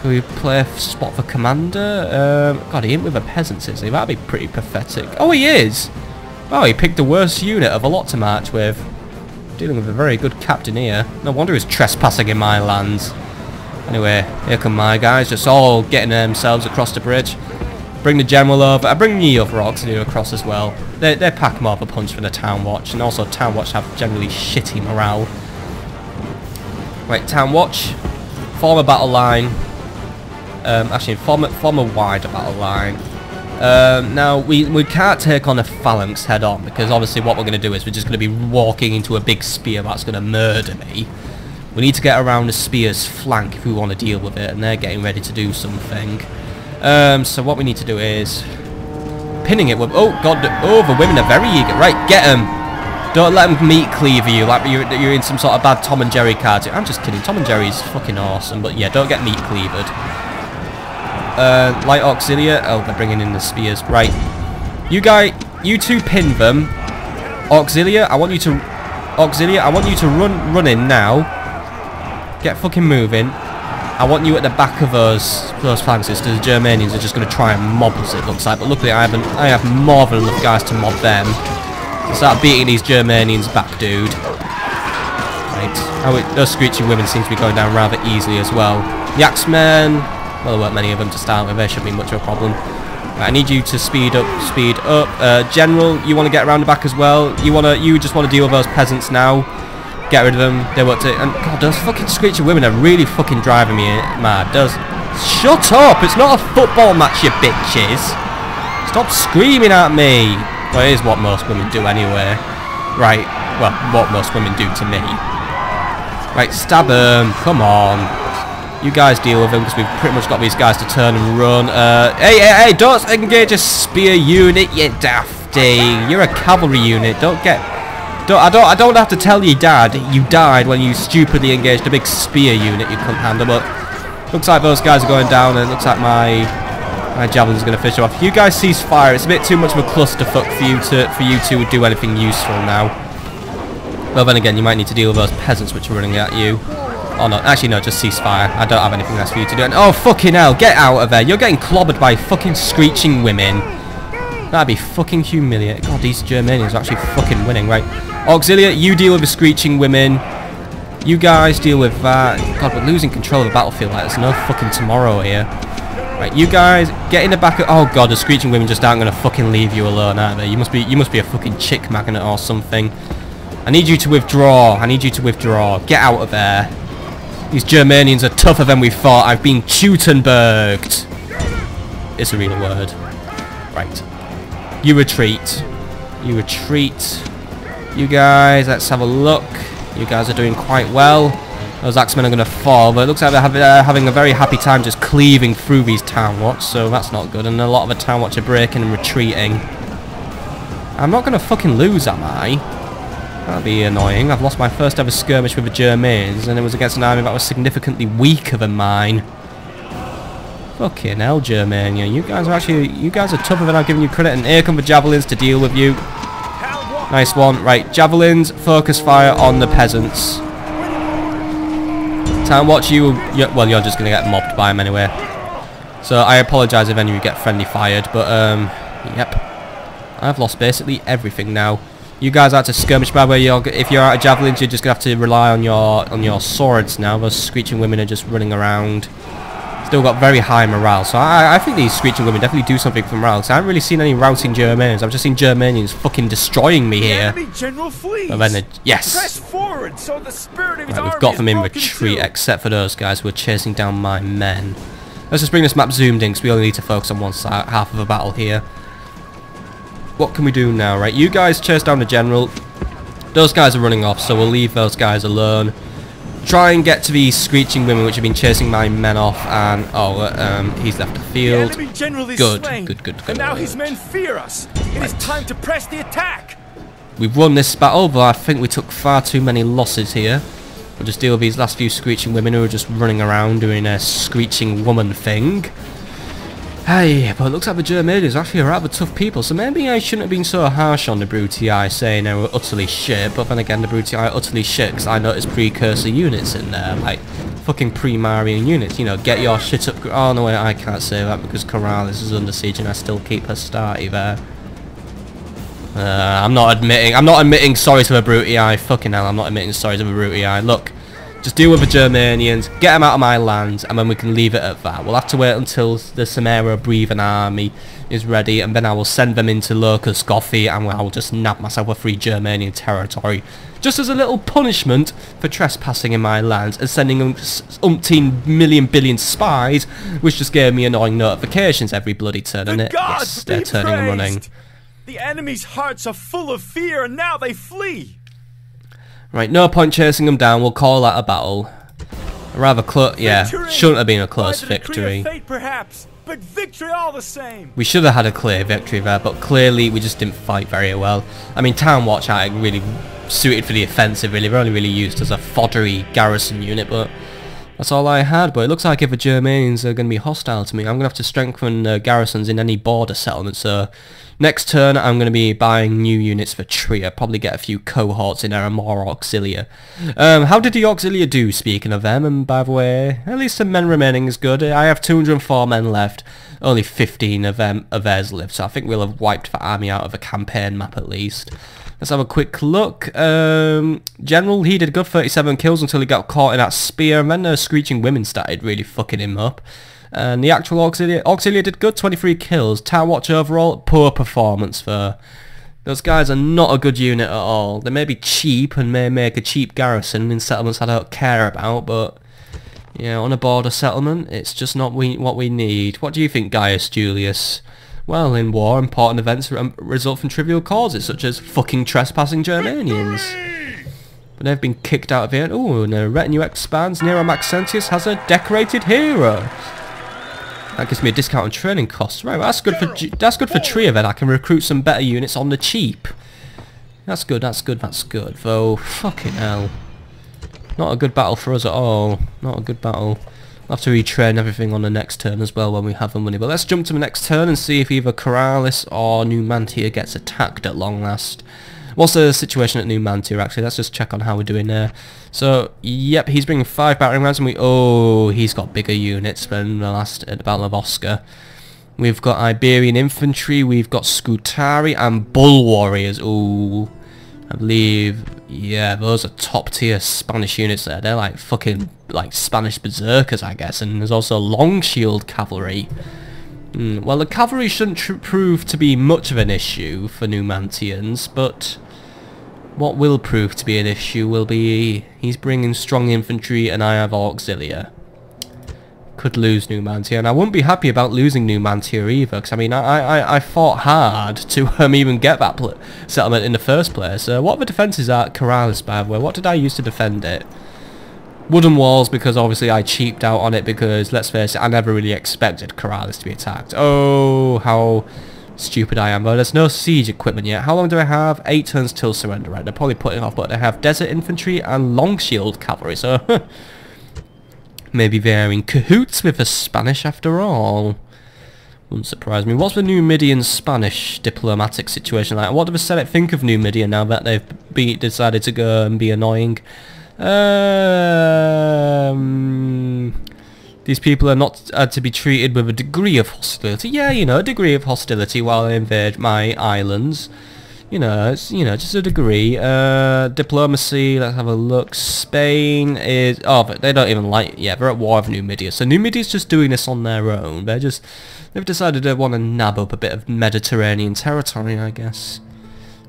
Can we play a spot for commander? God, he ain't with the peasants, is he? That'd be pretty pathetic. Oh, he is! Oh, he picked the worst unit of a lot to march with. Dealing with a very good captain here. No wonder he's trespassing in my lands. Anyway, here come my guys, just all getting themselves across the bridge. Bring the general over. I bring the other auxiliary across as well. They pack more of a punch for the town watch, and also town watch have generally shitty morale. Right, town watch, form a battle line. Actually, form a wider battle line. Now we can't take on a phalanx head on, because obviously what we're going to do is we're just going to be walking into a big spear that's going to murder me. We need to get around the spear's flank if we want to deal with it, and they're getting ready to do something. So what we need to do is pinning it with... Oh god, oh, the women are very eager. Right, get them. Don't let them meat cleaver you like you're in some sort of bad Tom and Jerry cartoon. I'm just kidding, Tom and Jerry's fucking awesome, but yeah, don't get meat cleavered. Light auxiliary. Oh, they're bringing in the spears. Right, you two pin them. Auxiliary, I want you to run in now. Get fucking moving. I want you at the back of those phalanxes, because the Germanians are just going to try and mob us, it looks like. But luckily I have more than enough guys to mob them. So start beating these Germanians back, dude. Right. Those screeching women seem to be going down rather easily as well. The axemen, well, there weren't many of them to start with. There shouldn't be much of a problem. Right, I need you to speed up, General, you want to get around the back as well? You just want to deal with those peasants now. Get rid of them. They want to, and God, those fucking screeching women are really fucking driving me mad. Shut up! It's not a football match, you bitches. Stop screaming at me. Well, it is what most women do anyway. Right, well, what most women do to me. Right, stab them. Come on. You guys deal with them because we've pretty much got these guys to turn and run. Hey, don't engage a spear unit, you dafty. You're a cavalry unit. I don't have to tell you, Dad, you died when you stupidly engaged a big spear unit you couldn't handle, but looks like those guys are going down, and it looks like my javelin's going to finish off. You guys cease fire. It's a bit too much of a clusterfuck for you to do anything useful now. Well, then again, you might need to deal with those peasants which are running at you. Oh no, actually no, just cease fire. I don't have anything else for you to do. And, oh fucking hell, get out of there. You're getting clobbered by fucking screeching women. That'd be fucking humiliating. God, these Germanians are actually fucking winning, right? Auxilia, you deal with the screeching women. You guys deal with that. God, we're losing control of the battlefield like there's no fucking tomorrow here. Right, you guys get in the back of. Oh god, the screeching women just aren't gonna fucking leave you alone, are they? You must be a fucking chick magnet or something. I need you to withdraw. Get out of there. These Germanians are tougher than we thought. I've been Teutonberged. It's a real word. Right. You retreat. You guys, let's have a look. You guys are doing quite well. Those axemen are going to fall, but it looks like they're having a very happy time just cleaving through these town watch, so that's not good. And a lot of the town watch are breaking and retreating. I'm not going to fucking lose, am I? That'd be annoying. I've lost my first ever skirmish with the Germans, and it was against an army that was significantly weaker than mine. Fucking hell, Germania. You guys are tougher than I've given you credit, and here come the javelins to deal with you. Nice one. Right, javelins, focus fire on the peasants. Town watch, well, you're just going to get mobbed by them anyway. So I apologise if any of you get friendly fired, but, yep. I've lost basically everything now. You guys have to skirmish by where if you're out of javelins, you're just going to have to rely on your swords now. Those screeching women are just running around. Still got very high morale, so I think these screeching women definitely do something for morale, because I haven't really seen any routing Germanians. I've just seen Germanians fucking destroying me here. The enemy general flees. But then yes! Press forward so the spirit of his Right, we've army got them in is broken retreat, too. except for those guys who are chasing down my men. Let's just bring this map zoomed in, because we only need to focus on one side, half of the battle here. What can we do now, right? You guys chase down the general. Those guys are running off, so we'll leave those guys alone. Try and get to these screeching women which have been chasing my men off, and he's left the field. The enemy general is Good. And now his men fear us. It is time to press the attack. We've won this battle, but I think we took far too many losses here. We'll just deal with these last few screeching women who are just running around doing their screeching woman thing. Hey, but it looks like the Germanians are actually rather tough people, so maybe I shouldn't have been so harsh on the Brutii, saying they were utterly shit, but then again the Brutii are utterly shit, because I noticed precursor units in there, like fucking pre-Marian units, you know, get your shit up. Oh no, wait, I can't say that because Caralis is under siege and I still keep her starty there. I'm not admitting sorry to the Brutii, fucking hell, I'm not admitting sorry to the Brutii. Look, just deal with the Germanians, get them out of my lands, and then we can leave it at that. We'll have to wait until the Samara breathing army is ready, and then I will send them into Locus Gothi, and I will just nab myself a free Germanian territory, just as a little punishment for trespassing in my lands and sending them umpteen million billion spies, which just gave me annoying notifications every bloody turn. And yes, they're turning and running. The enemy's hearts are full of fear, and now they flee. Right, no point chasing them down. We'll call that a battle. Yeah, shouldn't have been a close victory. Fate, perhaps, but victory all the same. We should have had a clear victory there, but clearly we just didn't fight very well. I mean, Town Watch aren't really suited for the offensive, really. They're only really used as a foddery garrison unit, but that's all I had. But it looks like if the Germanians are going to be hostile to me, I'm going to have to strengthen garrisons in any border settlements. So next turn, I'm going to be buying new units for Trier. Probably get a few cohorts in there and more Auxilia. How did the Auxilia do, speaking of them? And by the way, at least the men remaining is good. I have 204 men left. Only 15 of theirs live. So I think we'll have wiped the army out of the campaign map at least. Let's have a quick look. General, he did a good 37 kills until he got caught in that spear, and then the screeching women started really fucking him up. And the actual Auxilia did good, 23 kills. Tower Watch overall, poor performance for... Those guys are not a good unit at all. They may be cheap and may make a cheap garrison in settlements I don't care about, but... Yeah, on a border settlement, it's just not what we need. What do you think, Gaius Julius? Well, in war, important events result from trivial causes, such as fucking trespassing Germanians. But they've been kicked out of here. Ooh, and the retinue expands. Nero Maxentius has a decorated hero. That gives me a discount on training costs. Right, well, that's good for Trier then. I can recruit some better units on the cheap. That's good, that's good, that's good. Though, fucking hell. Not a good battle for us at all. Not a good battle. I'll have to retrain everything on the next turn as well when we have the money. But let's jump to the next turn and see if either Caralis or Numantia gets attacked at long last. What's the situation at Numantia, actually? Let's just check on how we're doing there. So, yep, he's bringing 5 battering rams, and he's got bigger units than the last at the Battle of Osca. We've got Iberian infantry, we've got Scutari, and Bull Warriors. Ooh, I believe, yeah, those are top tier Spanish units there. They're like fucking, like, Spanish berserkers, I guess, and there's also long shield cavalry. Well, the cavalry shouldn't prove to be much of an issue for Numantians, but what will prove to be an issue will be he's bringing strong infantry and I have Auxilia. Could lose Numantia, and I wouldn't be happy about losing Numantia either, because I mean, I fought hard to even get that settlement in the first place. What are the defences at Caralis, by the way? What did I use to defend it? Wooden walls, because obviously I cheaped out on it, because let's face it, I never really expected Caralis to be attacked. Oh, how stupid I am. But there's no siege equipment yet. How long do I have? 8 turns till surrender. Right, they're probably putting off, but they have desert infantry and long shield cavalry, so maybe they're in cahoots with the Spanish after all. Wouldn't surprise me. What's the Numidian Spanish diplomatic situation like? What do the Senate think of Numidia now that they've decided to go and be annoying? These people are not to be treated with a degree of hostility. Yeah, you know, a degree of hostility while they invade my islands. You know, it's, you know, just a degree. Diplomacy, let's have a look. Spain is... Oh, they don't even like... Yeah, they're at war with Numidia. So Numidia's just doing this on their own. They've decided they want to nab up a bit of Mediterranean territory, I guess.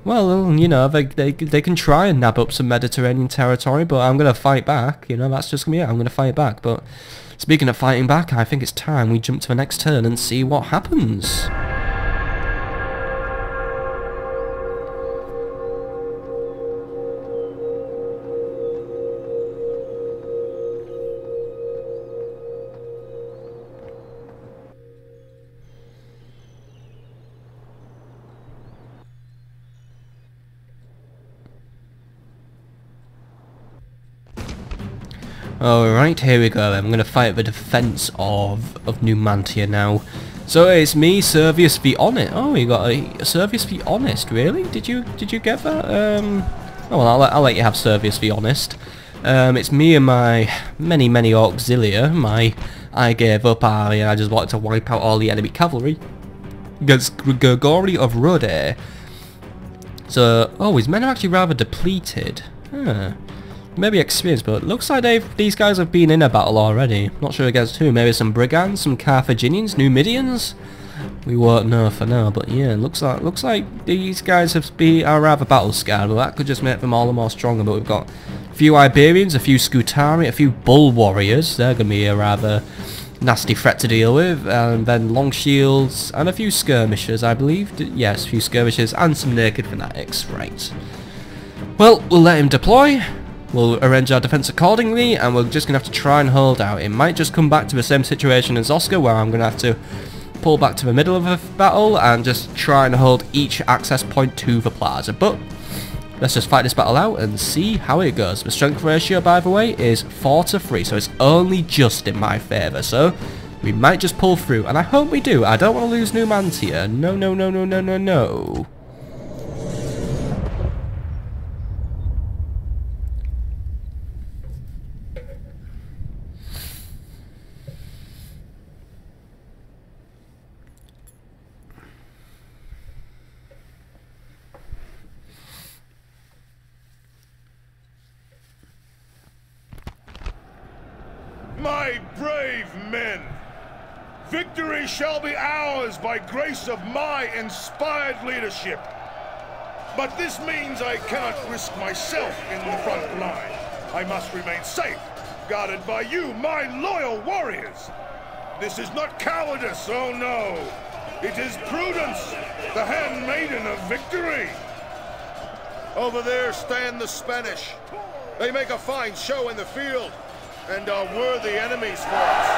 Well, you know, they can try and nab up some Mediterranean territory, but I'm going to fight back. You know, that's just going to be it. I'm going to fight back. But speaking of fighting back, I think it's time we jump to the next turn and see what happens. Alright, here we go. I'm going to fight the defense of Numantia now. So it's me, Servius the Honest. Oh, you got a Servius the Honest, really? Did you get that? Oh well, I'll let you have Servius the Honest. It's me and my many Auxilia. I gave up army and I just wanted to wipe out all the enemy cavalry against Gregory of Rode. So, oh, his men are actually rather depleted. Huh. Maybe experienced, but it looks like these guys have been in a battle already. Not sure against who. Maybe some brigands, some Carthaginians, Numidians. We won't know for now, but yeah, looks like these guys are rather battle scarred. But that could just make them all the more stronger. But we've got a few Iberians, a few Scutari, a few Bull Warriors. They're gonna be a rather nasty threat to deal with, and then long shields and a few skirmishers, I believe. Yes, a few skirmishers and some naked fanatics. Right. Well, we'll let him deploy. We'll arrange our defense accordingly, and we're just going to have to try and hold out. It might just come back to the same situation as Oscar, where I'm going to have to pull back to the middle of a battle and just try and hold each access point to the plaza. But let's just fight this battle out and see how it goes. The strength ratio, by the way, is 4-3, so it's only just in my favour. So we might just pull through, and I hope we do. I don't want to lose Numantia. No, no, no, no, no, no, no. My brave men! Victory shall be ours by grace of my inspired leadership. But this means I cannot risk myself in the front line. I must remain safe, guarded by you, my loyal warriors. This is not cowardice, oh no. It is prudence, the handmaiden of victory. Over there stand the Spanish. They make a fine show in the field, and are worthy enemies for us.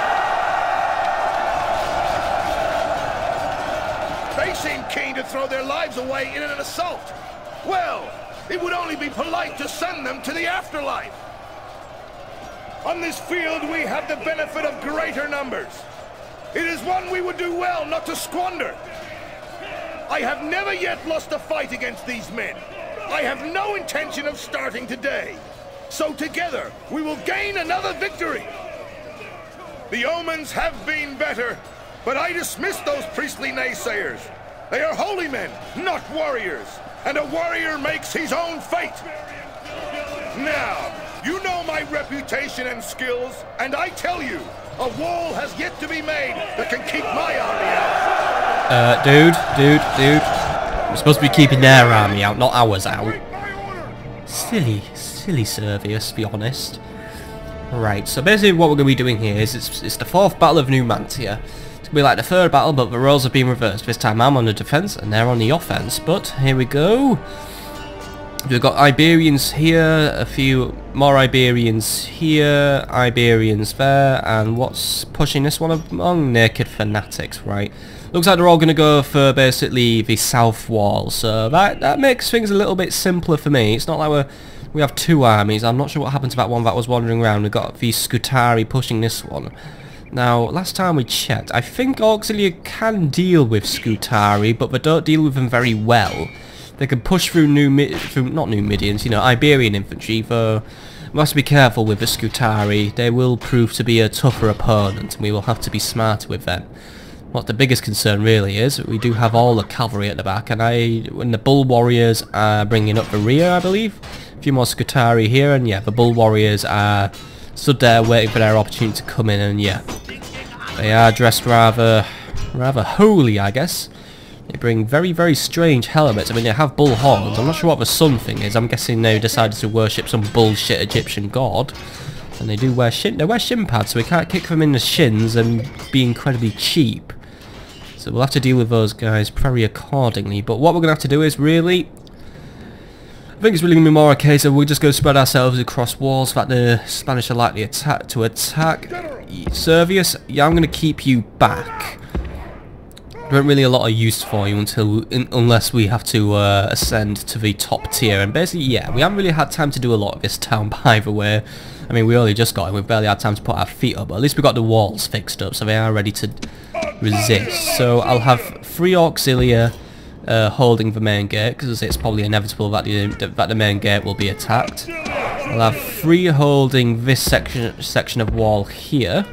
They seem keen to throw their lives away in an assault. Well, it would only be polite to send them to the afterlife. On this field, we have the benefit of greater numbers. It is one we would do well not to squander. I have never yet lost a fight against these men. I have no intention of starting today. So together, we will gain another victory. The omens have been better, but I dismiss those priestly naysayers. They are holy men, not warriors, and a warrior makes his own fate. Now, you know my reputation and skills, and I tell you, a wall has yet to be made that can keep my army out. Dude. We're supposed to be keeping their army out, not ours out. Silly Servius, to be honest. Right, so basically what we're going to be doing here is it's the 4th Battle of Numantia. It's going to be like the 3rd battle, but the roles have been reversed. This time I'm on the defense and they're on the offense. But here we go. We've got Iberians here, a few more Iberians here, Iberians there, and what's pushing this one among? Naked Fanatics, right. Looks like they're all going to go for basically the south wall, so that makes things a little bit simpler for me. It's not like we have 2 armies. I'm not sure what happened to that one that was wandering around. We've got the Scutari pushing this one. Now, last time we checked, I think Auxilia can deal with Scutari, but they don't deal with them very well. They can push through not Numidians, you know, Iberian infantry, though we must be careful with the Scutari. They will prove to be a tougher opponent, and we will have to be smarter with them. What the biggest concern really is, we do have all the cavalry at the back, and when the Bull Warriors are bringing up the rear, I believe. A few more Scutari here, and yeah, the Bull Warriors are stood there waiting for their opportunity to come in, and yeah, they are dressed rather holy, I guess. They bring very strange helmets. I mean, they have bull horns. I'm not sure what the sun thing is. I'm guessing they decided to worship some bullshit Egyptian god. And they do wear shin pads, so we can't kick them in the shins and be incredibly cheap. So we'll have to deal with those guys very accordingly. But what we're going to have to do is really, I think it's really going to be more a case of we're just going to spread ourselves across walls that the Spanish are likely to attack. Servius, yeah, I'm going to keep you back. There isn't really a lot of use for you unless we have to ascend to the top tier. And basically, yeah, we haven't really had time to do a lot of this town, by the way. I mean, we only just got it. We've barely had time to put our feet up, but at least we got the walls fixed up, so they are ready to resist. So I'll have 3 Auxilia holding the main gate, because it's probably inevitable that the main gate will be attacked. I'll have 3 holding this section of wall here.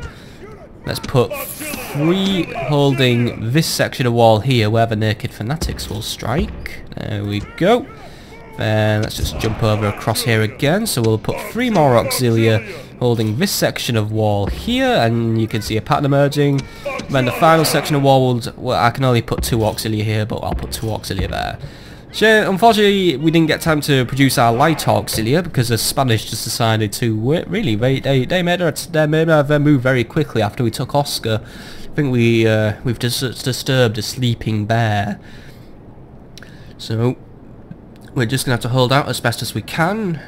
Let's put 3 holding this section of wall here where the Naked Fanatics will strike. There we go. Then let's just jump over across here again. So we'll put 3 more Auxilia holding this section of wall here, and you can see a pattern emerging. Then the final section of wall will, I can only put 2 Auxilia here, but I'll put 2 Auxilia there. Unfortunately, we didn't get time to produce our light Auxilia because the Spanish just decided to really they made their move very quickly after we took Osca. I think we've just disturbed a sleeping bear. So we're just gonna have to hold out as best as we can.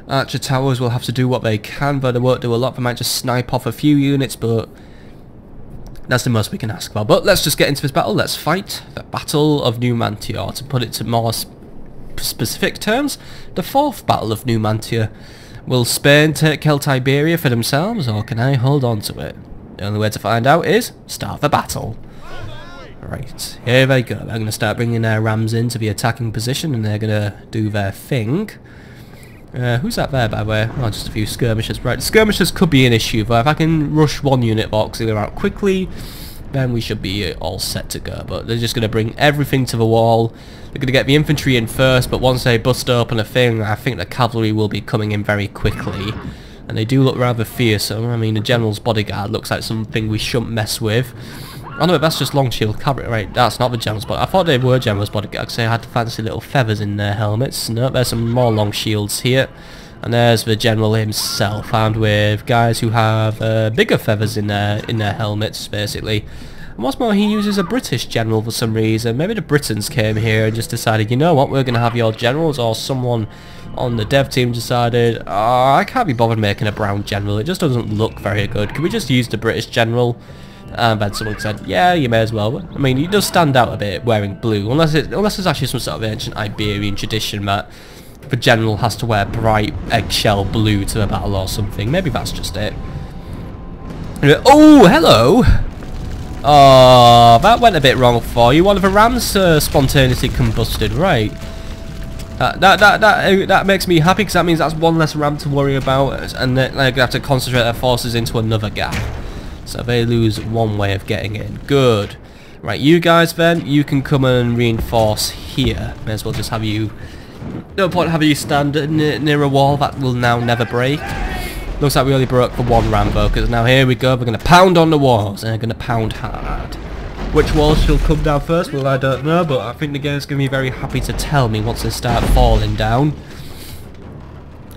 Archer towers will have to do what they can, but they won't do a lot. They might just snipe off a few units, but that's the most we can ask for. But let's just get into this battle. Let's fight the Battle of Numantia, or to put it to more specific terms, the 4th Battle of Numantia. Will Spain take Celtiberia for themselves, or can I hold on to it? The only way to find out is start the battle. Right, here they go. They're going to start bringing their rams into the attacking position, and they're going to do their thing. Who's that there, by the way? Oh, just a few skirmishers. Right, skirmishers could be an issue, but if I can rush 1 unit of Auxilia out quickly, then we should be all set to go. But they're just going to bring everything to the wall. They're going to get the infantry in first, but once they bust open a thing, I think the cavalry will be coming in very quickly. and they do look rather fearsome. I mean, the general's bodyguard looks like something we shouldn't mess with. Oh no, that's just long shield cavalry, right? That's not the general's bodyguard. I thought they were general's bodyguard because they had fancy little feathers in their helmets. No, there's some more long shields here. And there's the general himself, armed with guys who have bigger feathers in their helmets, basically. And what's more, he uses a British general for some reason. Maybe the Britons came here and just decided, you know what, we're going to have your generals, or someone on the dev team decided, oh, I can't be bothered making a brown general, it just doesn't look very good. Can we just use the British general? And then someone said, yeah, you may as well. I mean, he does stand out a bit wearing blue, unless it's actually some sort of ancient Iberian tradition that the general has to wear bright eggshell blue to the battle or something. Maybe that's just it. Oh, hello! Oh, that went a bit wrong for you. One of the rams spontaneously combusted, right? That makes me happy because that means that's one less ram to worry about, and they're going to have to concentrate their forces into another gap. So they lose one way of getting in. Good. Right, you guys then, you can come and reinforce here. May as well just have you... No point having you stand near a wall that will now never break. Looks like we only broke for one Rambo, because now here we go, we're going to pound on the walls, and we're going to pound hard. Which walls shall come down first? Well, I don't know, but I think the game's going to be very happy to tell me once they start falling down.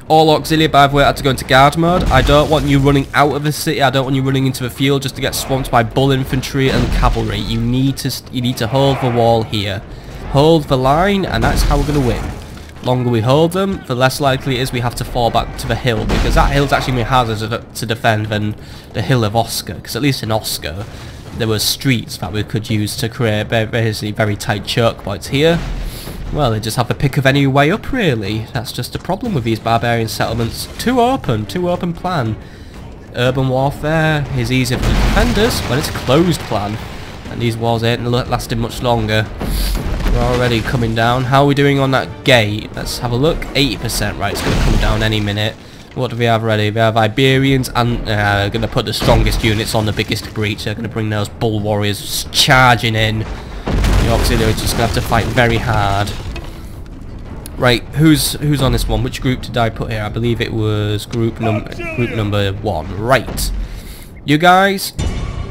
All auxiliary, by the way, had to go into guard mode. I don't want you running out of the city, I don't want you running into the field just to get swamped by bull infantry and cavalry. You need to hold the wall here. Hold the line, and that's how we're going to win. Longer we hold them, the less likely it is we have to fall back to the hill, because that hill's actually more hazardous to defend than the hill of Osca, because at least in Osca there were streets that we could use to create basically very tight choke points. Here, well, they just have the pick of any way up, really. That's just a problem with these barbarian settlements. Too open plan. Urban warfare is easier for the defenders when it's a closed plan, and these walls ain't lasting much longer. We're already coming down. How are we doing on that gate? Let's have a look. 80%, right, it's going to come down any minute. What do we have ready? We have Iberians, and they're going to put the strongest units on the biggest breach. They're going to bring those bull warriors charging in. The auxiliary is just going to have to fight very hard. Right, who's on this one? Which group did I put here? I believe it was group number 1. Right. You guys,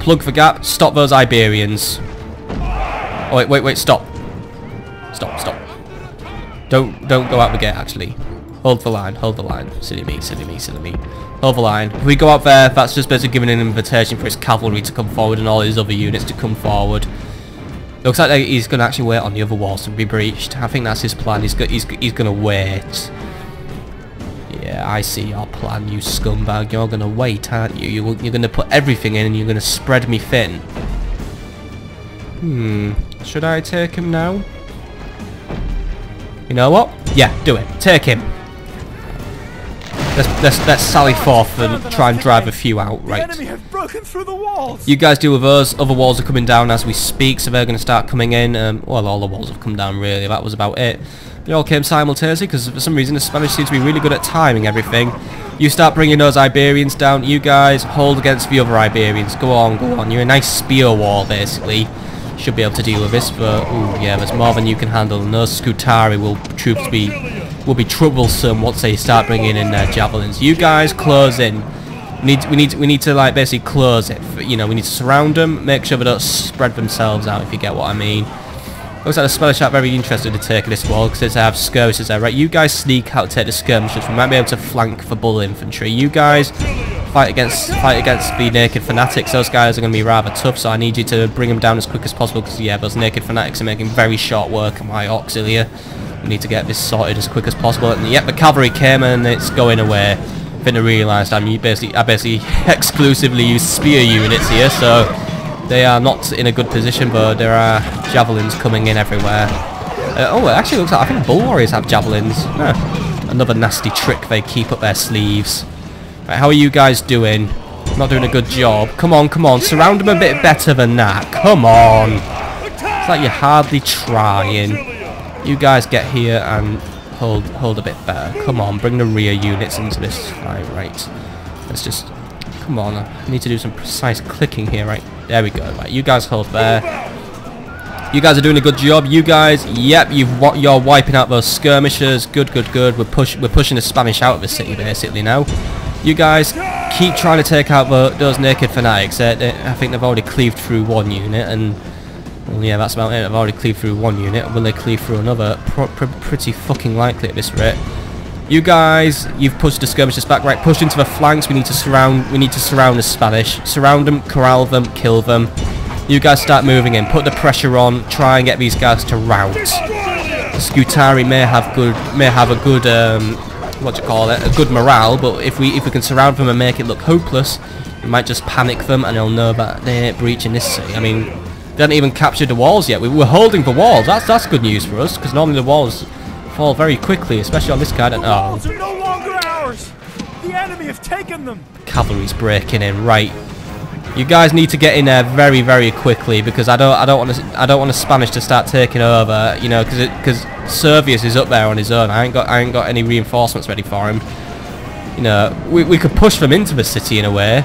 plug the gap, stop those Iberians. Oh, wait, stop. Stop. Don't go out the gate, actually. Hold the line. Silly me. Hold the line. If we go out there, that's just basically giving an invitation for his cavalry to come forward and all his other units to come forward. Looks like he's going to actually wait on the other walls to be breached. I think that's his plan. He's going to wait. Yeah, I see your plan, you scumbag. You're going to wait, aren't you? You're going to put everything in and you're going to spread me thin. Should I take him now? You know what? Yeah, do it. Take him. Let's sally forth and try and drive a few out. Right. The enemy have broken through the walls. You guys deal with those. Other walls are coming down as we speak, so they're going to start coming in. Well, all the walls have come down, really. That was about it. They all came simultaneously, because for some reason the Spanish seem to be really good at timing everything. You start bringing those Iberians down. You guys hold against the other Iberians. Go on. You're a nice spear wall, basically. Should be able to deal with this, but ooh, yeah, there's more than you can handle, and those Scutari will be troublesome once they start bringing in their javelins. You guys close in. We need to like basically close it. You know, we need to surround them, make sure they don't spread themselves out, if you get what I mean. Looks like the Spanish are very interested in taking this wall because they have skirmishes there. Right, you guys sneak out to take the skirmishes. We might be able to flank the bull infantry. You guys fight against the naked fanatics. Those guys are going to be rather tough, so I need you to bring them down as quick as possible, because yeah, those naked fanatics are making very short work of my auxiliary. We need to get this sorted as quick as possible. And yep, the cavalry came and it's going away. I think I realised I basically exclusively use spear units here, so they are not in a good position, but there are javelins coming in everywhere. Oh, it actually looks like I think bull warriors have javelins. Another nasty trick they keep up their sleeves. Right, how are you guys doing? Not doing a good job. Come on. Surround them a bit better than that. Come on. It's like you're hardly trying. You guys get here and hold a bit better. Come on, bring the rear units into this fight. Right. Let's just... Come on. I need to do some precise clicking here. Right. There we go. Right. You guys hold there. You guys are doing a good job. You guys... Yep, you're wiping out those skirmishers. Good. We're pushing the Spanish out of the city, basically, now. You guys keep trying to take out those naked fanatics. I think they've already cleaved through one unit, and well, yeah, that's about it. They've already cleaved through one unit. Will they cleave through another? Pretty fucking likely at this rate. You guys, you've pushed the skirmishers back. Right, push into the flanks. We need to surround the Spanish. Surround them, corral them, kill them. You guys start moving in. Put the pressure on. Try and get these guys to rout. The Scutari may have a good a good morale, but if we can surround them and make it look hopeless, we might just panic them and they'll know that they're breaching this city. I mean, they haven't even captured the walls yet. We're holding the walls. That's good news for us, because normally the walls fall very quickly, especially on this kind of... The walls are no longer ours. The enemy have taken them. Cavalry's breaking in. Right, you guys need to get in there very, very quickly, because I don't want the Spanish to start taking over. You know, because Servius is up there on his own. I ain't got any reinforcements ready for him. You know, we could push them into the city in a way.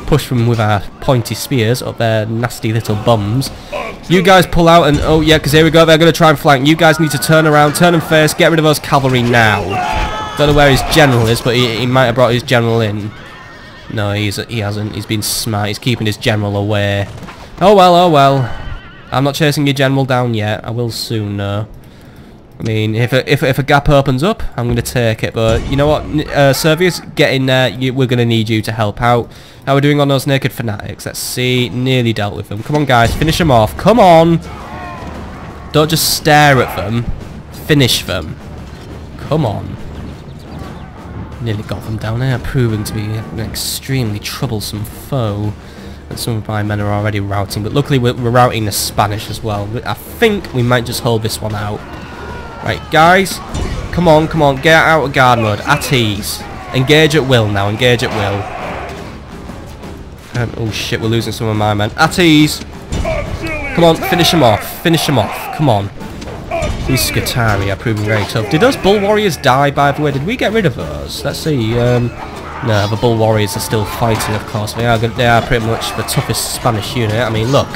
Push them with our pointy spears up their nasty little bums. You guys pull out and... Oh, yeah, because here we go. They're going to try and flank. You guys need to turn around, turn and face, get rid of those cavalry now. Don't know where his general is, but he might have brought his general in. No, he hasn't. He's been smart. He's keeping his general away. Oh, well, oh, well. I'm not chasing your general down yet. I will soon, though. I mean, if a gap opens up, I'm going to take it. But you know what, Servius, get in there. We're going to need you to help out. How are we doing on those naked fanatics? Let's see. Nearly dealt with them. Come on, guys. Finish them off. Come on. Don't just stare at them. Finish them. Come on. Nearly got them down there, proving to be an extremely troublesome foe. And some of my men are already routing. But luckily, we're routing the Spanish as well. I think we might just hold this one out. Right, guys, come on, get out of guard mode, at ease. Engage at will now, engage at will. Oh shit, we're losing some of my men. At ease. Come on, finish them off, come on. These Scutari are proving very tough. Did those Bull Warriors die, by the way? Did we get rid of those? Let's see, no, the Bull Warriors are still fighting, of course. They are pretty much the toughest Spanish unit. I mean, look,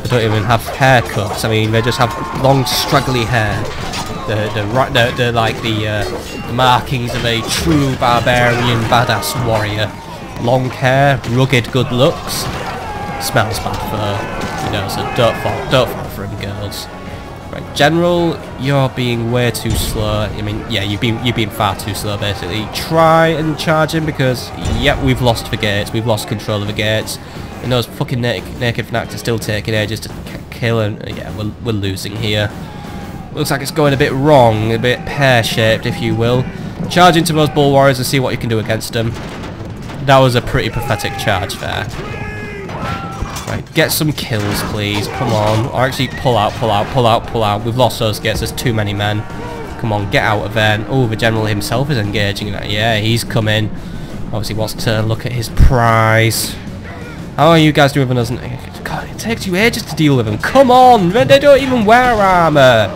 they don't even have haircuts. I mean, they just have long, straggly hair. They're like the markings of a true barbarian badass warrior. Long hair, rugged good looks. Smells bad for, you know, so don't fall for him, girls. Right, General, you're being way too slow. I mean, yeah, you've been far too slow, basically. Try and charge him, because, yep, we've lost the gates. We've lost control of the gates. And those fucking naked fanatics are still taking ages to kill, and yeah, we're losing here. Looks like it's going a bit wrong, a bit pear-shaped, if you will. Charge into those Bull Warriors and see what you can do against them. That was a pretty pathetic charge there. Right, get some kills, please. Come on. Or actually, pull out. We've lost those gates. There's too many men. Come on, get out of there. Oh, the General himself is engaging. Yeah, he's coming. Obviously wants to look at his prize. How are you guys doing with us? God, it takes you ages to deal with them. Come on, they don't even wear armor.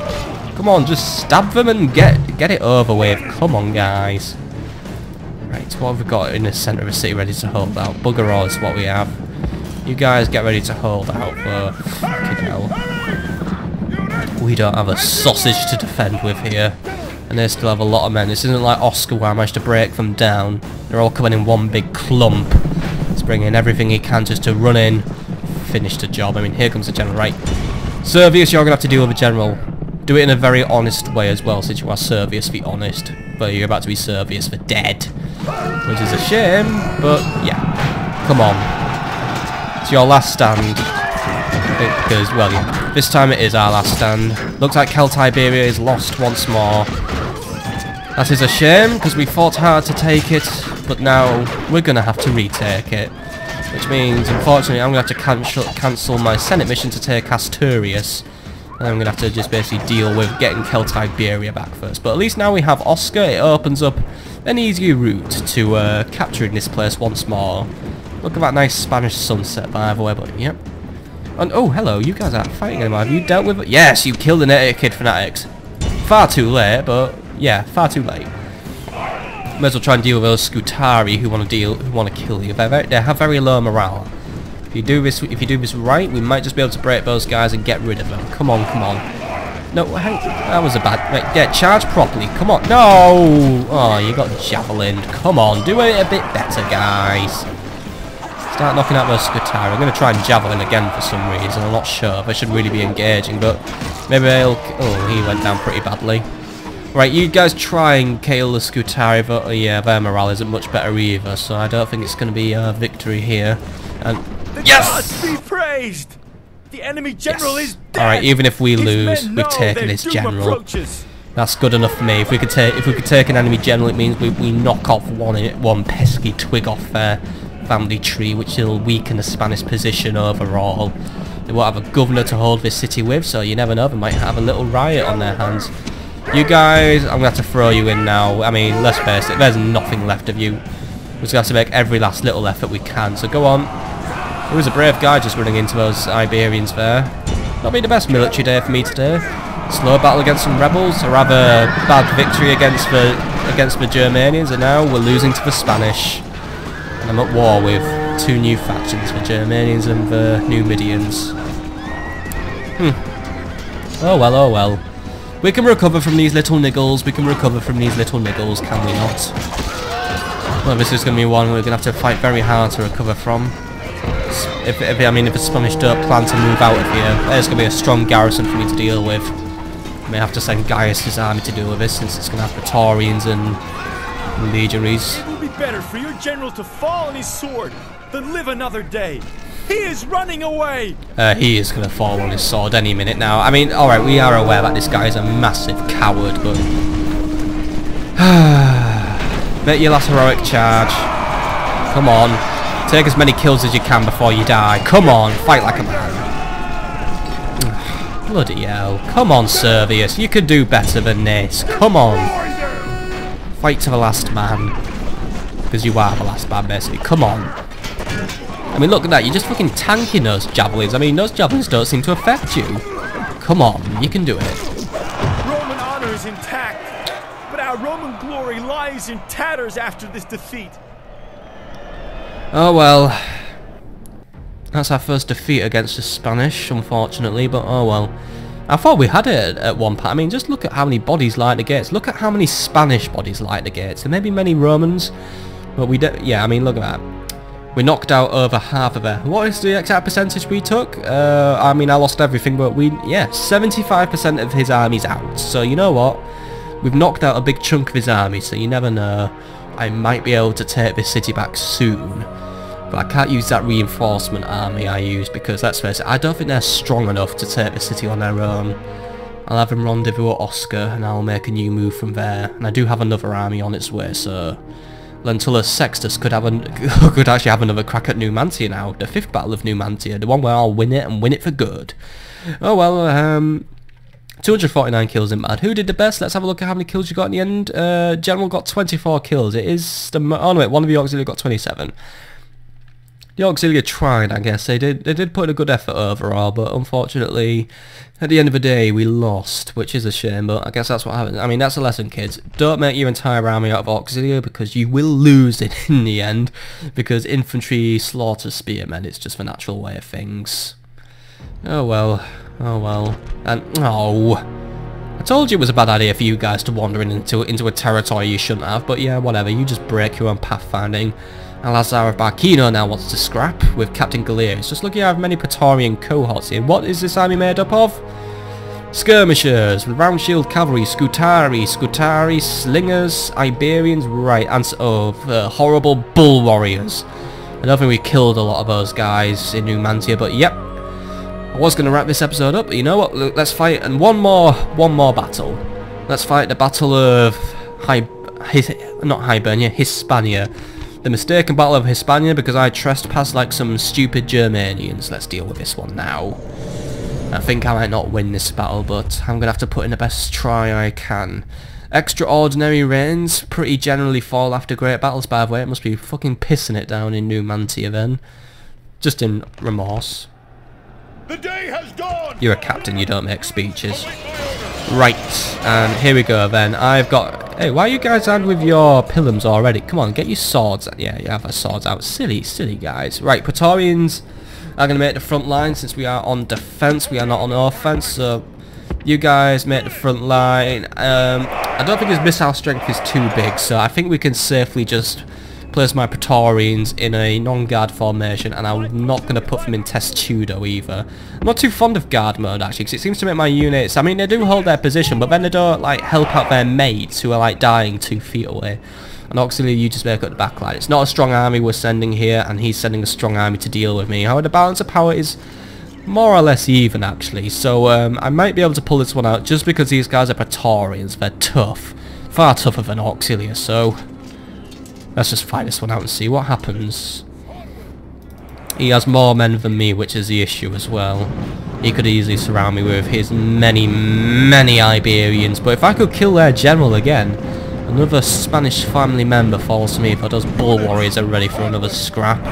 Come on, just stab them and get it over with. Come on, guys. Right, what have we got in the centre of the city ready to hold out? Bugger all is what we have. You guys get ready to hold out for fucking hell. We don't have a sausage to defend with here. And they still have a lot of men. This isn't like Osca where I managed to break them down. They're all coming in one big clump. He's bringing everything he can just to run in, finish the job. I mean, here comes the General. Right, Servius, you're going to have to deal with the General. Do it in a very honest way as well, since you are Servius the honest. But you're about to be Servius the dead. Which is a shame, but yeah. Come on. It's your last stand. Because, well, yeah, this time it is our last stand. Looks like Celtiberia is lost once more. That is a shame, because we fought hard to take it, but now we're going to have to retake it. Which means, unfortunately, I'm going to have to cancel my Senate mission to take Asturias. And I'm going to have to just basically deal with getting Celtiberia back first. But at least now we have Osca. It opens up an easier route to capturing this place once more. Look at that nice Spanish sunset, by the way, but yep. And oh, hello, you guys aren't fighting anymore. Have you dealt with it? Yes, you killed the naked fanatics. Far too late, but yeah, far too late. May as well try and deal with those Scutari who want to kill you. They have very low morale. If you do this right, we might just be able to break those guys and get rid of them. Come on, come on. No, hang, that was a bad... Right, yeah, charge properly. Come on. No! Oh, you got javelin. Come on, do it a bit better, guys. Start knocking out those Scutari. I'm going to try and javelin again for some reason. I'm not sure if I should really be engaging, but maybe I'll... Oh, he went down pretty badly. Right, you guys try and kill the Scutari, but yeah, their morale isn't much better either, so I don't think it's going to be a victory here. And yes! Gods be praised! The enemy general is dead. Alright, even if we His lose, men we've know taken their his doom general. approaches. That's good enough for me. If we could take an enemy general, it means we knock off one pesky twig off their family tree, which will weaken the Spanish position overall. They won't have a governor to hold this city with, so you never know, they might have a little riot on their hands. You guys, I'm going to have to throw you in now. I mean, let's face it, there's nothing left of you. We're just going to have to make every last little effort we can, so go on. There was a brave guy just running into those Iberians there. Not been the best military day for me today. Slow battle against some rebels, a rather bad victory against the Germanians, and now we're losing to the Spanish. And I'm at war with two new factions, the Germanians and the Numidians. Oh well, oh well. We can recover from these little niggles, can we not? Well, this is going to be one we're going to have to fight very hard to recover from. If the Spanish don't plan to move out of here, there's going to be a strong garrison for me to deal with. I may have to send Gaius' army to deal with this, since it's going to have Praetorians and legionaries. It will be better for your general to fall on his sword than live another day. He is running away! He is going to fall on his sword any minute now. I mean, alright, we are aware that this guy is a massive coward, but... Make your last heroic charge. Come on. Take as many kills as you can before you die. Come on, fight like a man. Bloody hell. Come on, Servius. You could do better than this. Come on. Fight to the last man. Because you are the last man, basically. Come on. I mean, look at that. You're just fucking tanking those javelins. I mean, those javelins don't seem to affect you. Come on. You can do it. Roman honor is intact, but our Roman glory lies in tatters after this defeat. Oh well. That's our first defeat against the Spanish, unfortunately, but oh well. I thought we had it at one point. I mean, just look at how many bodies light the gates. Look at how many Spanish bodies light the gates. There may be many Romans, but we don't... Yeah, I mean, look at that. We knocked out over half of it. What is the exact percentage we took? I mean, I lost everything, but we... Yeah, 75% of his army's out. So, you know what? We've knocked out a big chunk of his army, so you never know. I might be able to take this city back soon. But I can't use that reinforcement army I used, because let's face it, I don't think they're strong enough to take the city on their own. I'll have them rendezvous at Osca, and I'll make a new move from there. And I do have another army on its way, so... Lentulus Sextus could actually have another crack at Numantia now. The 5th Battle of Numantia, the one where I'll win it and win it for good. Oh well, 249 kills in bad. Who did the best? Let's have a look at how many kills you got in the end. General got 24 kills. It is the... Oh no, wait, one of the auxiliary got 27. The auxiliary tried, I guess. They did put in a good effort overall, but unfortunately, at the end of the day, we lost, which is a shame, but I guess that's what happens. I mean, that's a lesson, kids. Don't make your entire army out of auxiliary, because you will lose it in the end, because infantry slaughter spearmen. It's just the natural way of things. Oh well. Oh well. And... Oh... I told you it was a bad idea for you guys to wander into a territory you shouldn't have, but yeah, whatever. You just break your own pathfinding. Alazar of Barquino now wants to scrap with Captain Galerius. Just looking at how many Praetorian cohorts here. What is this army made up of? Skirmishers, round shield cavalry, Scutari, slingers, Iberians, right, and horrible bull warriors. I don't think we killed a lot of those guys in Numantia, but yep. I was going to wrap this episode up, but you know what? Let's fight, and one more battle. Let's fight the Battle of Hispania. The mistaken Battle of Hispania, because I trespassed like some stupid Germanians. Let's deal with this one now. I think I might not win this battle, but I'm going to have to put in the best try I can. Extraordinary rains pretty generally fall after great battles, by the way. It must be fucking pissing it down in Numantia then. Just in remorse. The day has dawned. You're a captain, you don't make speeches. Right, and here we go then. I've got... Hey, why are you guys armed with your pilums already? Come on, get your swords. Yeah, you have our swords out. Silly guys. Right, Praetorians are going to make the front line since we are on defence. We are not on offence, so You guys make the front line. I don't think his missile strength is too big, so I think we can safely just place my Praetorians in a non-guard formation, and I'm not going to put them in testudo either. I'm not too fond of guard mode actually, because it seems to make my units, I mean they do hold their position, but then they don't like help out their mates who are like dying 2 feet away. And auxiliary, you just make up the backline. It's not a strong army we're sending here, and he's sending a strong army to deal with me. However, the balance of power is more or less even actually, so I might be able to pull this one out just because these guys are Praetorians. They're tough, far tougher than auxiliary, so let's just fight this one out and see what happens. He has more men than me, which is the issue as well. He could easily surround me with his many Iberians, but if I could kill their general again, another Spanish family member falls to me, but those bull warriors are ready for another scrap.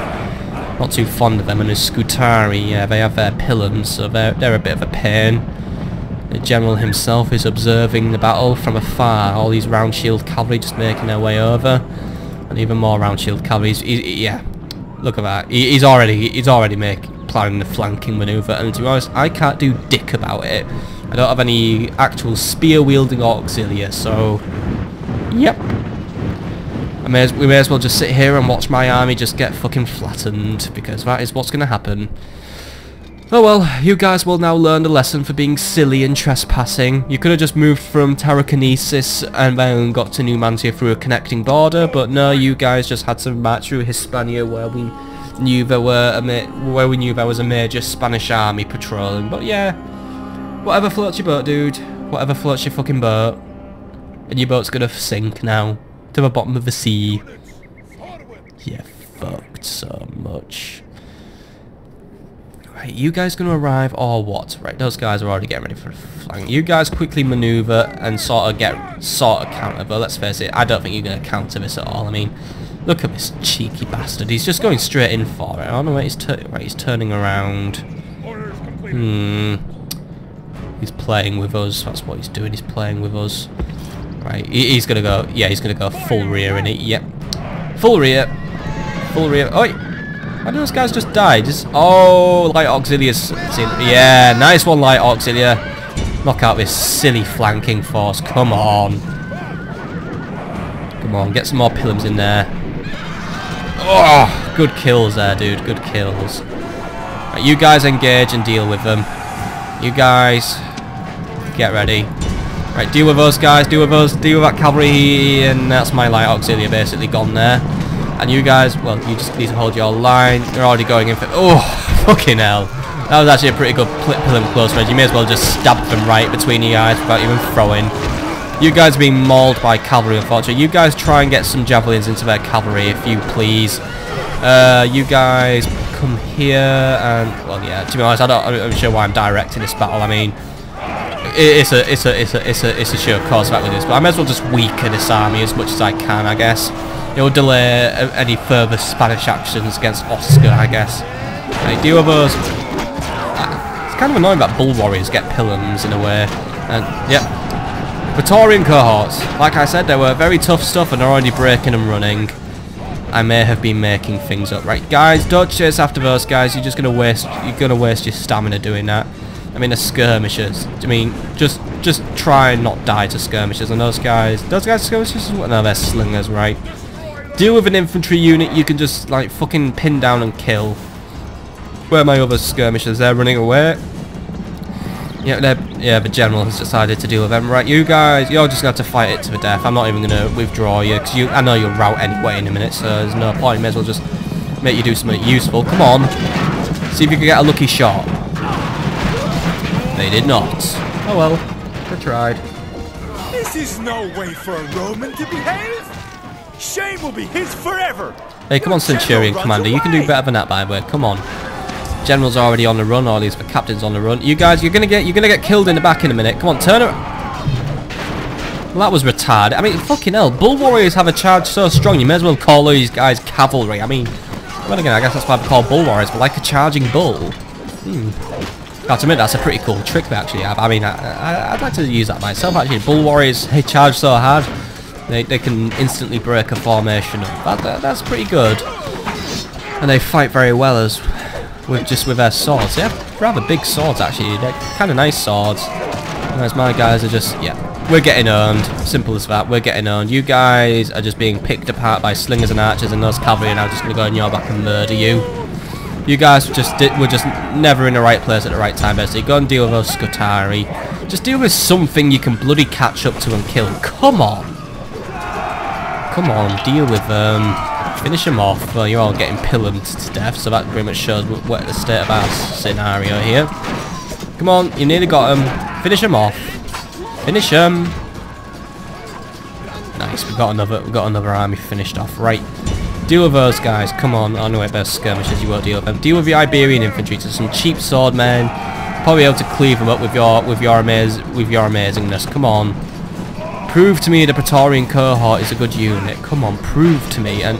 Not too fond of them, and the Scutari, yeah, they have their pillums, so they're a bit of a pain. The general himself is observing the battle from afar, all these round shield cavalry just making their way over. And even more round shield cavalry. Yeah, look at that. He's already planning the flanking manoeuvre, and to be honest, I can't do dick about it. I don't have any actual spear wielding auxiliary, so yep. We may as well just sit here and watch my army just get fucking flattened, because that is what's going to happen. Oh well, you guys will now learn the lesson for being silly and trespassing. You could have just moved from Telekinesis and then got to Numantia through a connecting border, but no, you guys just had to march through Hispania where we knew there was a major Spanish army patrolling. But yeah, whatever floats your boat, dude. Whatever floats your fucking boat. And your boat's gonna sink now to the bottom of the sea. Yeah, fucked so much. Right, you guys gonna arrive or what? Right, those guys are already getting ready for the flank. You guys quickly maneuver and sort of counter, but let's face it, I don't think you're gonna counter this at all. I mean, look at this cheeky bastard. He's just going straight in for it. I don't know where he's turning around. He's playing with us. That's what he's doing. He's playing with us. Right, he's gonna go. Yeah, he's gonna go full rear in it. Yep, full rear. Full rear. Oi! Why did those guys just die? Oh, light auxiliaries. Yeah, nice one, light auxiliary. Knock out this silly flanking force. Come on. Come on, get some more pillums in there. Oh, good kills there, dude. Good kills. Right, you guys engage and deal with them. You guys get ready. Right, deal with us, guys. Deal with us. Deal with that cavalry, and that's my light auxiliary basically gone there. And you guys, well, you just need to hold your line. They're already going in for... Oh, fucking hell. That was actually a pretty good pillar close range. You may as well just stab them right between the eyes without even throwing. You guys are being mauled by cavalry, unfortunately. You guys try and get some javelins into their cavalry, if you please. You guys come here and... Well, yeah, to be honest, I'm not sure why I'm directing this battle. I mean... It's a sure cause back with this, but I may as well just weaken this army as much as I can, I guess. It will delay any further Spanish actions against Osca, I guess. Right, deal with us. It's kind of annoying that bull warriors get pillums in a way. And yep, Praetorian cohorts. Like I said, they were very tough stuff, and they're already breaking and running. I may have been making things up. Right, guys, don't chase after those guys. You're just gonna waste. You're gonna waste your stamina doing that. I mean, the skirmishers. I mean, just try and not die to skirmishers. And those guys skirmishers? No, they're slingers, right? Deal with an infantry unit you can just, like, fucking pin down and kill. Where are my other skirmishers? They're running away. Yeah, the general has decided to deal with them. Right, you guys, you're just going to have to fight it to the death. I'm not even going to withdraw you, because I know you'll rout anyway in a minute, so there's no point. May as well just make you do something useful. Come on. See if you can get a lucky shot. They did not. Oh well, they tried. This is no way for a Roman to behave. Shame will be his forever. Hey, come on, Centurion Commander. You can do better than that, by the way. Come on. General's already on the run, or at least the captain's on the run. You guys, you're gonna get killed in the back in a minute. Come on, turn around. Well, that was retarded. I mean, fucking hell. Bull warriors have a charge so strong. You may as well call these guys cavalry. I mean, well, again, I guess that's why they're called bull warriors, but like a charging bull. Got to admit, that's a pretty cool trick they actually have. I mean, I'd like to use that myself, actually. Bull warriors, they charge so hard, they can instantly break a formation. That's pretty good. And they fight very well with their swords. They have rather big swords, actually. They're kind of nice swords. Whereas my guys are just, yeah, we're getting owned. Simple as that, we're getting owned. You guys are just being picked apart by slingers and archers, and those cavalry are now just going to go in your back and murder you. You guys were just never in the right place at the right time, basically. Go and deal with those Scutari. Just deal with something you can bloody catch up to and kill. Come on. Come on, deal with them. Finish them off. Well, you're all getting pillaged to death, so that pretty much shows what the state of our scenario here. Come on, you nearly got them. Finish them off. Finish them. Nice, we've got another army finished off. Right. Deal with those guys. Come on, I know it best skirmishes, you won't deal with them. Deal with the Iberian infantry, to some cheap swordmen. Probably able to cleave them up with your amazingness. Come on. Prove to me the Praetorian cohort is a good unit. Come on, prove to me. And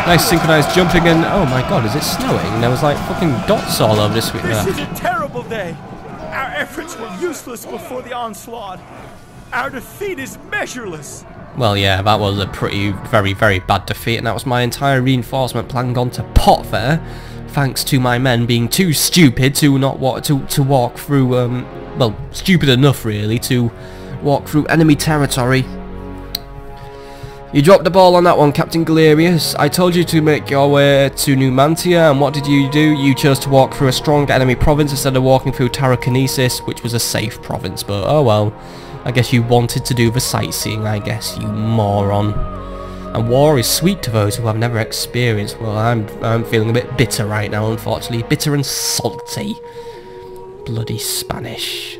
nice synchronized jumping, and oh my god, is it snowing? There was like fucking dots all over this week. This is a terrible day. Our efforts were useless before the onslaught. Our defeat is measureless. Well, yeah, that was a very, very bad defeat, and that was my entire reinforcement plan gone to pot there, thanks to my men being too stupid to not to walk through, well, stupid enough really to walk through enemy territory. You dropped the ball on that one, Captain Galerius. I told you to make your way to Numantia, and what did you do? You chose to walk through a strong enemy province instead of walking through Tarraconensis, which was a safe province, but oh well. I guess you wanted to do the sightseeing, I guess, you moron. And war is sweet to those who have never experienced. Well, I'm feeling a bit bitter right now, unfortunately. Bitter and salty. Bloody Spanish.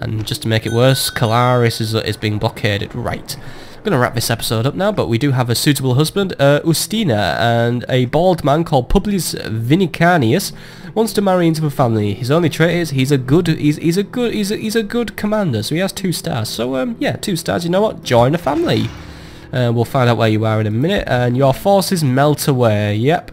And just to make it worse, Caralis is being blockaded. Right. I'm going to wrap this episode up now, but we do have a suitable husband, Ustina, and a bald man called Publius Vinicanius wants to marry into the family. His only trait is he's a good commander, so he has 2 stars. So yeah, 2 stars. You know what? Join the family. We'll find out where you are in a minute, and your forces melt away. Yep.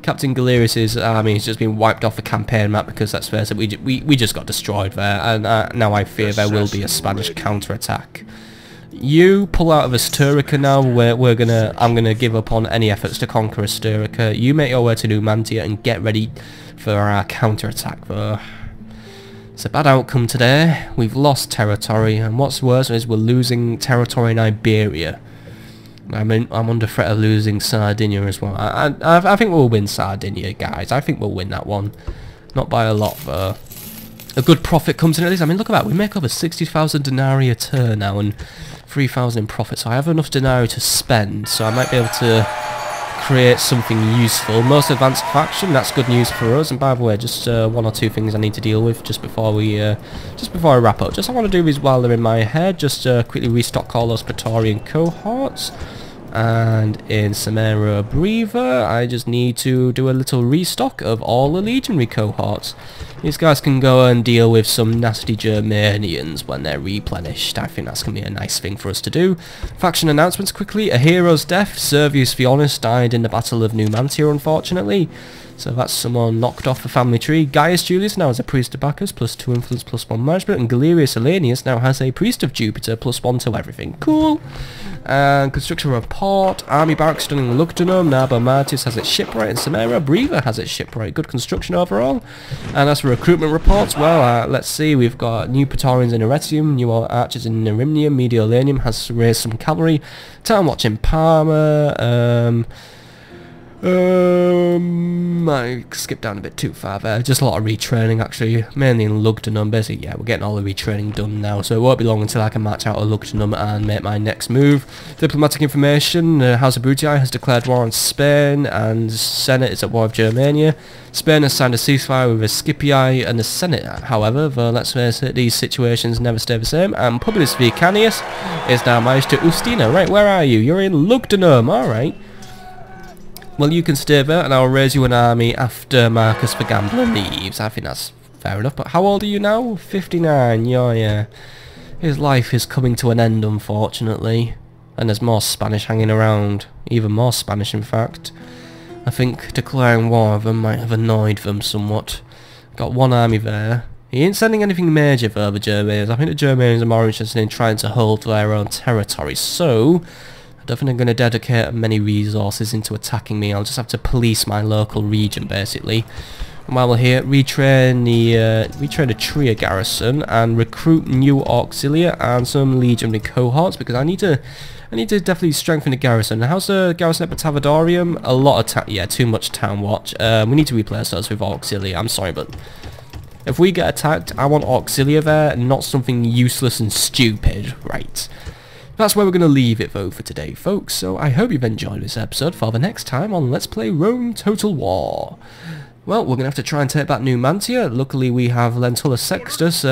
Captain Galerius' army has just been wiped off the campaign map because let's face it, we just got destroyed there, and now I fear there will be a Spanish counterattack. You pull out of Asturica now. I'm gonna give up on any efforts to conquer Asturica. You make your way to Numantia and get ready for our counterattack. It's a bad outcome today. We've lost territory, and what's worse is we're losing territory in Iberia. I'm under threat of losing Sardinia as well. I think we'll win Sardinia, guys. I think we'll win that one. Not by a lot, though. A good profit comes in at least. I mean, look at that. We make over 60,000 denarii a turn now and 3,000 in profit. So I have enough denarii to spend. So I might be able to create something useful. Most advanced faction. That's good news for us. And by the way, just 1 or 2 things I need to deal with just before I wrap up. Just I want to do these while they're in my head. Just quickly restock all those Praetorian cohorts. And in Samara Breva, I just need to do a little restock of all the legionary cohorts. These guys can go and deal with some nasty Germanians when they're replenished. I think that's going to be a nice thing for us to do. Faction announcements quickly. A hero's death. Servius Fionus died in the Battle of Numantia, unfortunately. So that's someone knocked off the family tree. Gaius Julius now has a priest of Bacchus, +2 influence, +1 management, and Galerius Elenius now has a priest of Jupiter, +1 to everything. Cool. And construction of a port, army barracks done in Lugdunum, Narbo Martis has its shipwright, and Samara Breva has its shipwright. Good construction overall. And as for recruitment reports, well, let's see, we've got new Praetorians in Arretium, new archers in Nerimnium, Mediolanium has raised some cavalry, town watch in Parma, I skipped down a bit too far there. Just a lot of retraining actually, mainly in Lugdunum. Basically, yeah, we're getting all the retraining done now, so it won't be long until I can march out of Lugdunum and make my next move. Diplomatic information, House of Brutii has declared war on Spain, and Senate is at war with Germania. Spain has signed a ceasefire with the Scipii and the Senate, however, though let's face it, these situations never stay the same, and Publius Vicanius is now married to Ustina. Right, where are you? You're in Lugdunum, alright. Well, you can stay there, and I'll raise you an army after Marcus the Gambler leaves. I think that's fair enough. But how old are you now? 59. Yeah. His life is coming to an end, unfortunately. And there's more Spanish hanging around. Even more Spanish, in fact. I think declaring war on them might have annoyed them somewhat. Got 1 army there. He ain't sending anything major for the Germans. I think the Germans are more interested in trying to hold their own territory. So I don't think I'm going to dedicate many resources into attacking me. I'll just have to police my local region, basically. And while we're here, retrain a Trier garrison and recruit new auxilia and some legionary cohorts, because I need to definitely strengthen the garrison. How's the garrison at Batavadorium? A lot of too much town watch. We need to replace those with auxilia. I'm sorry, but if we get attacked, I want auxilia there, not something useless and stupid. Right. That's where we're going to leave it though for today, folks. So I hope you've enjoyed this episode. For the next time on Let's Play Rome Total War. Well, we're going to have to try and take back Numantia. Luckily, we have Lentulus Sextus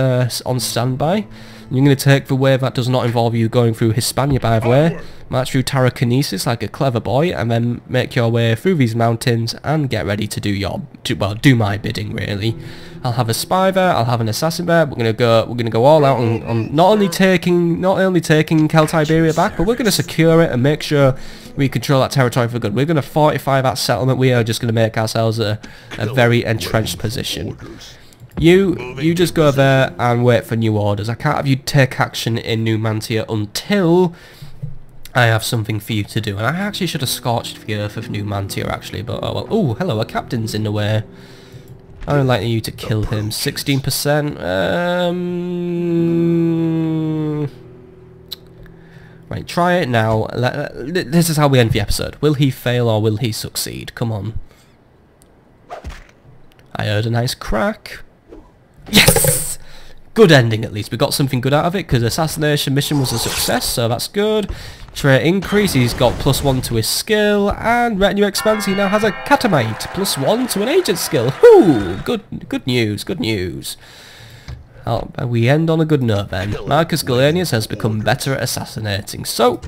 on standby. You're going to take the wave that does not involve you going through Hispania, by the way. March through Tarraconensis like a clever boy, and then make your way through these mountains and get ready to do my bidding, really. I'll have a spy there, I'll have an assassin there. We're gonna go all out on not only taking Celtiberia back, but we're gonna secure it and make sure we control that territory for good. We're gonna fortify that settlement. We are just gonna make ourselves a very entrenched position. You just go there and wait for new orders. I can't have you take action in Numantia until I have something for you to do. And I actually should have scorched the earth of Numantia, actually, but oh well. Oh, hello, a captain's in the way. I would like you to kill him. 16%. Right, try it now. This is how we end the episode. Will he fail or will he succeed? Come on. I heard a nice crack. Yes! Good ending, at least. We got something good out of it, because assassination mission was a success, so that's good. Trait increase, he's got +1 to his skill, and retinue expanse, he now has a catamite, +1 to an agent skill. Ooh, good news, good news. We end on a good note then. Marcus Gallienus has become better at assassinating. So,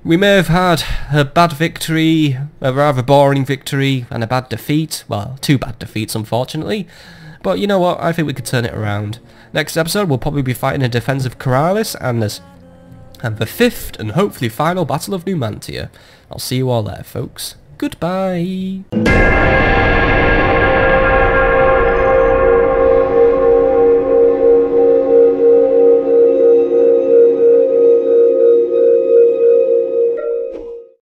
we may have had a bad victory, a rather boring victory, and a bad defeat. Well, 2 bad defeats, unfortunately. But you know what, I think we could turn it around. Next episode, we'll probably be fighting a defense of Caralis, and the 5th and hopefully final battle of Numantia. I'll see you all there, folks. Goodbye.